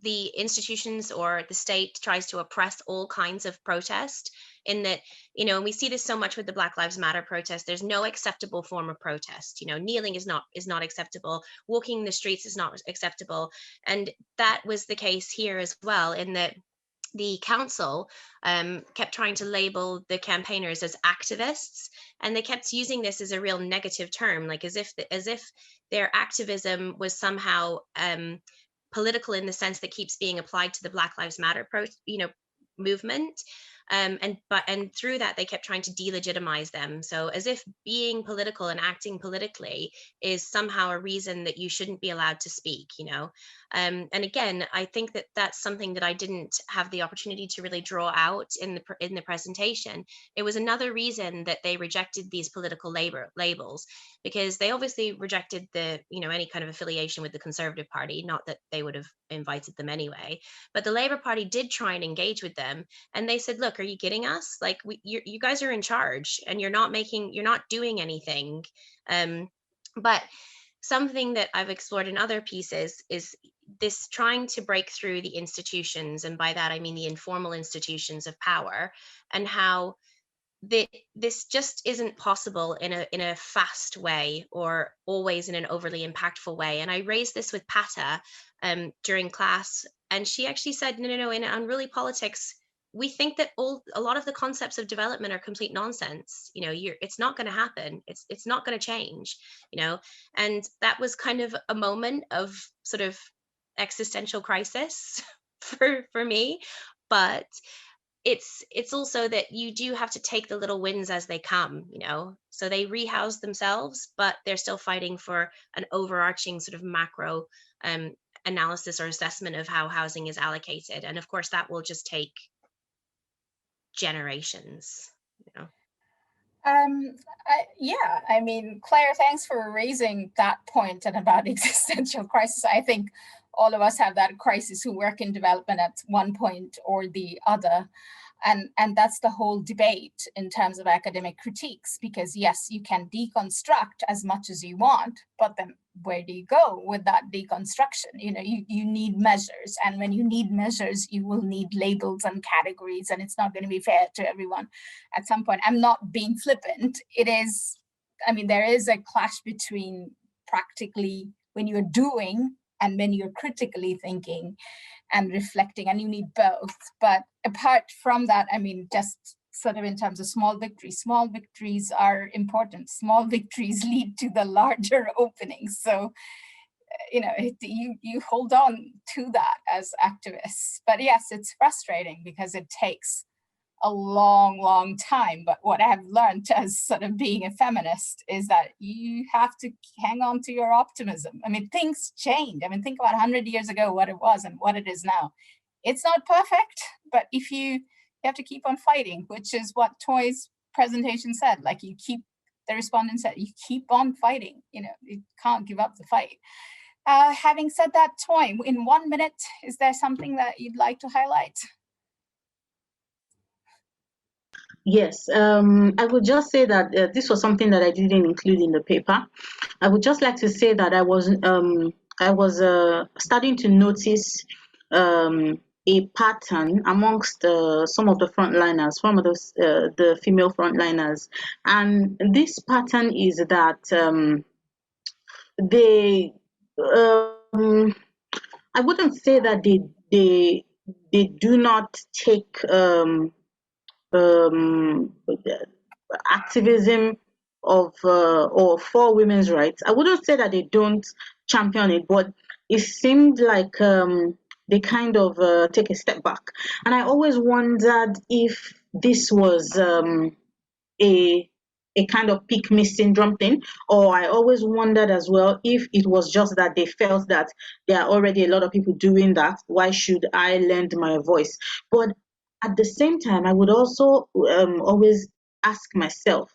the institutions or the state tries to oppress all kinds of protest, in that, you know, and we see this so much with the Black Lives Matter protest. There's no acceptable form of protest. You know, kneeling is not acceptable. Walking the streets is not acceptable. And that was the case here as well, in that the council kept trying to label the campaigners as activists, and they kept using this as a real negative term, like as if their activism was somehow political, in the sense that keeps being applied to the Black Lives Matter movement. And through that, they kept trying to delegitimize them. So as if being political and acting politically is somehow a reason that you shouldn't be allowed to speak, you know. And again, I think that that's something that I didn't have the opportunity to really draw out in the presentation. It was another reason that they rejected these political labels, because they obviously rejected any kind of affiliation with the Conservative Party, not that they would have invited them anyway, but the Labour Party did try and engage with them, and they said, look, are you kidding us? Like, you guys are in charge, and you're not doing anything. But something that I've explored in other pieces is this trying to break through the institutions, and by that I mean the informal institutions of power, and how this just isn't possible in a fast way, or always in an overly impactful way. And I raised this with Pata during class, and she actually said, no, in unruly politics, we think that a lot of the concepts of development are complete nonsense. You know, it's not going to happen. It's not going to change, you know. And that was kind of a moment of sort of existential crisis for me. But it's also that you do have to take the little wins as they come, you know. So they rehouse themselves, but they're still fighting for an overarching sort of macro analysis or assessment of how housing is allocated. And of course, that will just take generations, you know. Yeah, I mean, Claire, thanks for raising that point and about existential crisis. I think all of us have that crisis who work in development at one point or the other. And that's the whole debate in terms of academic critiques, because yes, you can deconstruct as much as you want, but then where do you go with that deconstruction? You know, you need measures, and when you need measures, you will need labels and categories, and it's not going to be fair to everyone at some point. I'm not being flippant. It is, I mean, there is a clash between practically when you're doing and when you're critically thinking and reflecting, and you need both. But apart from that, I mean, just sort of in terms of small victories are important. Small victories lead to the larger openings. So, you know, you hold on to that as activists. But yes, it's frustrating because it takes a long time. But what I have learned as sort of being a feminist is that you have to hang on to your optimism. I mean, things change. I mean, think about 100 years ago, what it was and what it is now. It's not perfect, but if you have to keep on fighting, which is what Toy's presentation said, like the respondent said, you keep on fighting, you know, you can't give up the fight. Having said that, Toy, in 1 minute, is there something that you'd like to highlight? Yes, I would just say that this was something that I didn't include in the paper. I would just like to say that I was starting to notice a pattern amongst some of the frontliners, some of the female frontliners, and this pattern is that they, I wouldn't say that they do not take activism of or for women's rights. I wouldn't say that they don't champion it, but it seemed like they kind of take a step back. And I always wondered if this was a kind of pick me syndrome thing, or I always wondered as well if it was just that they felt that there are already a lot of people doing that. Why should I lend my voice? But at the same time, I would also always ask myself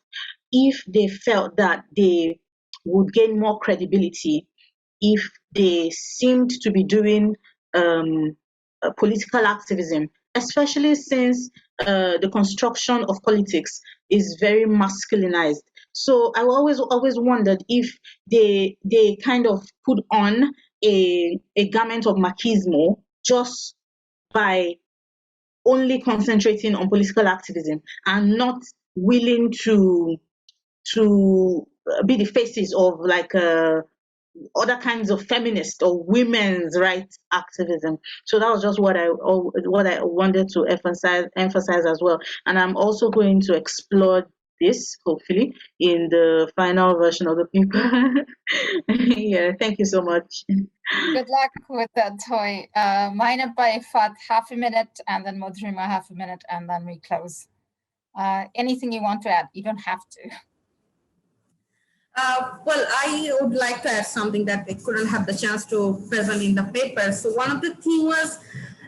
if they felt that they would gain more credibility if they seemed to be doing political activism, especially since the construction of politics is very masculinized. So I always wondered if they kind of put on a garment of machismo just by only concentrating on political activism and not willing to be the faces of like other kinds of feminist or women's rights activism. So that was just what I wanted to emphasize as well. And I'm also going to explore this hopefully in the final version of the paper. Yeah, thank you so much. Good luck with that, Toy. Mine by Fat, half a minute, and then Modrima half a minute, and then we close. Anything you want to add? You don't have to. Well, I would like to add something that I couldn't have the chance to present in the paper. So one of the things was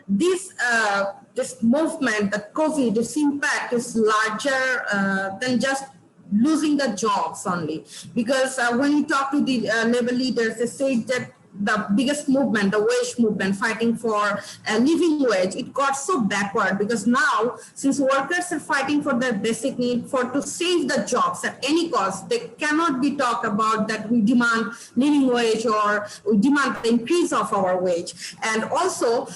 this movement, the COVID, this impact is larger than just losing the jobs only. Because when you talk to the labor leaders, they say that the biggest movement, the wage movement, fighting for a living wage, it got so backward because now, since workers are fighting for their basic need to save the jobs at any cost, they cannot be talked about that we demand living wage or we demand the increase of our wage. And also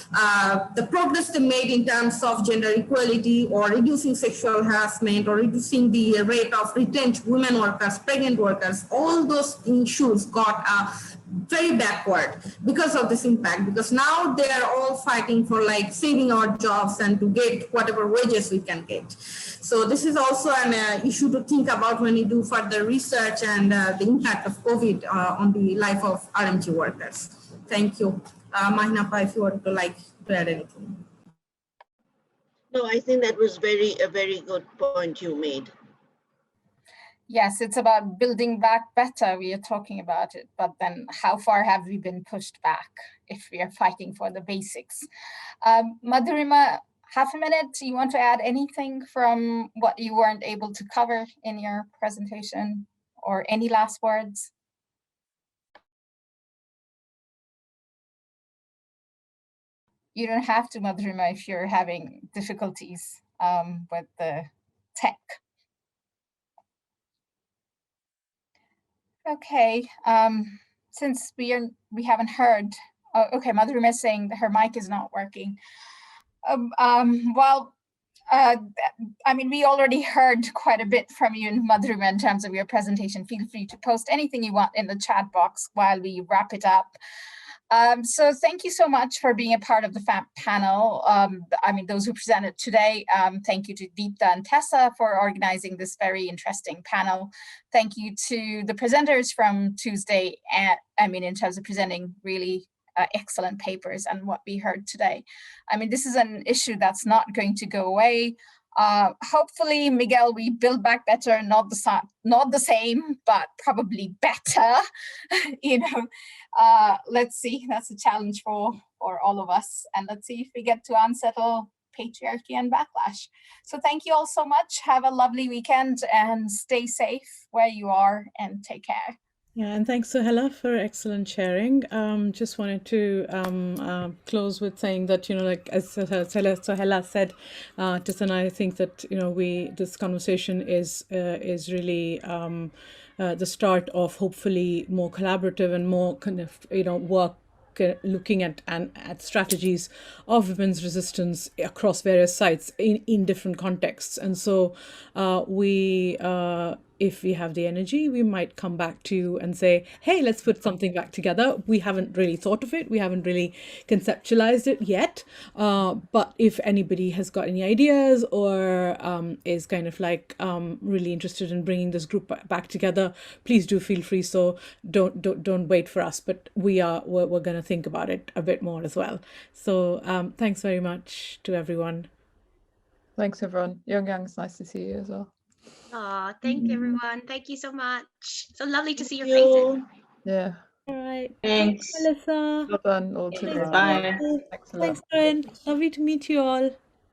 the progress they made in terms of gender equality or reducing sexual harassment or reducing the rate of retrenched women workers, pregnant workers, all those issues got very backward because of this impact, because now they are all fighting for like saving our jobs and to get whatever wages we can get. So this is also an issue to think about when you do further research and the impact of COVID on the life of RMG workers. Thank you. Mahinapa, if you want to add anything. No, I think that was a very good point you made. Yes, it's about building back better. We are talking about it, but then how far have we been pushed back if we are fighting for the basics? Madhurima, half a minute, you want to add anything from what you weren't able to cover in your presentation, or any last words? You don't have to, Madhurima, if you're having difficulties with the tech. Okay, since we haven't heard, okay, Madhurima is saying that her mic is not working. Well, I mean, we already heard quite a bit from you, Madhurima, in terms of your presentation. Feel free to post anything you want in the chat box while we wrap it up. So thank you so much for being a part of the panel. I mean, those who presented today, thank you to Deepta and Tessa for organizing this very interesting panel. Thank you to the presenters from Tuesday, I mean, in terms of presenting really excellent papers and what we heard today. I mean, this is an issue that's not going to go away. Hopefully, Miguel, we build back better, not the same, but probably better. You know, let's see. That's a challenge for all of us, and let's see if we get to unsettle patriarchy and backlash. So thank you all so much. Have a lovely weekend and stay safe where you are, and take care. Yeah, and thanks, Sohela, for excellent sharing. Just wanted to close with saying that, like as Sohela said, Tessa and I think that, this conversation is really the start of hopefully more collaborative and more kind of, work looking at strategies of women's resistance across various sites in different contexts. And so if we have the energy, we might come back to you and say, hey, let's put something back together. We haven't really thought of it. We haven't really conceptualized it yet. But if anybody has got any ideas or is kind of like really interested in bringing this group back together, please do feel free. So don't wait for us, but we're going to think about it a bit more as well. So thanks very much to everyone. Thanks, everyone. Young it's nice to see you as well. Oh, thank you, everyone. Thank you so much. So lovely to see your faces. Yeah. All right. Thanks. Melissa. Well done, all Thanks, together. Bye. Excellent. Thanks, Corinne. Lovely to meet you all.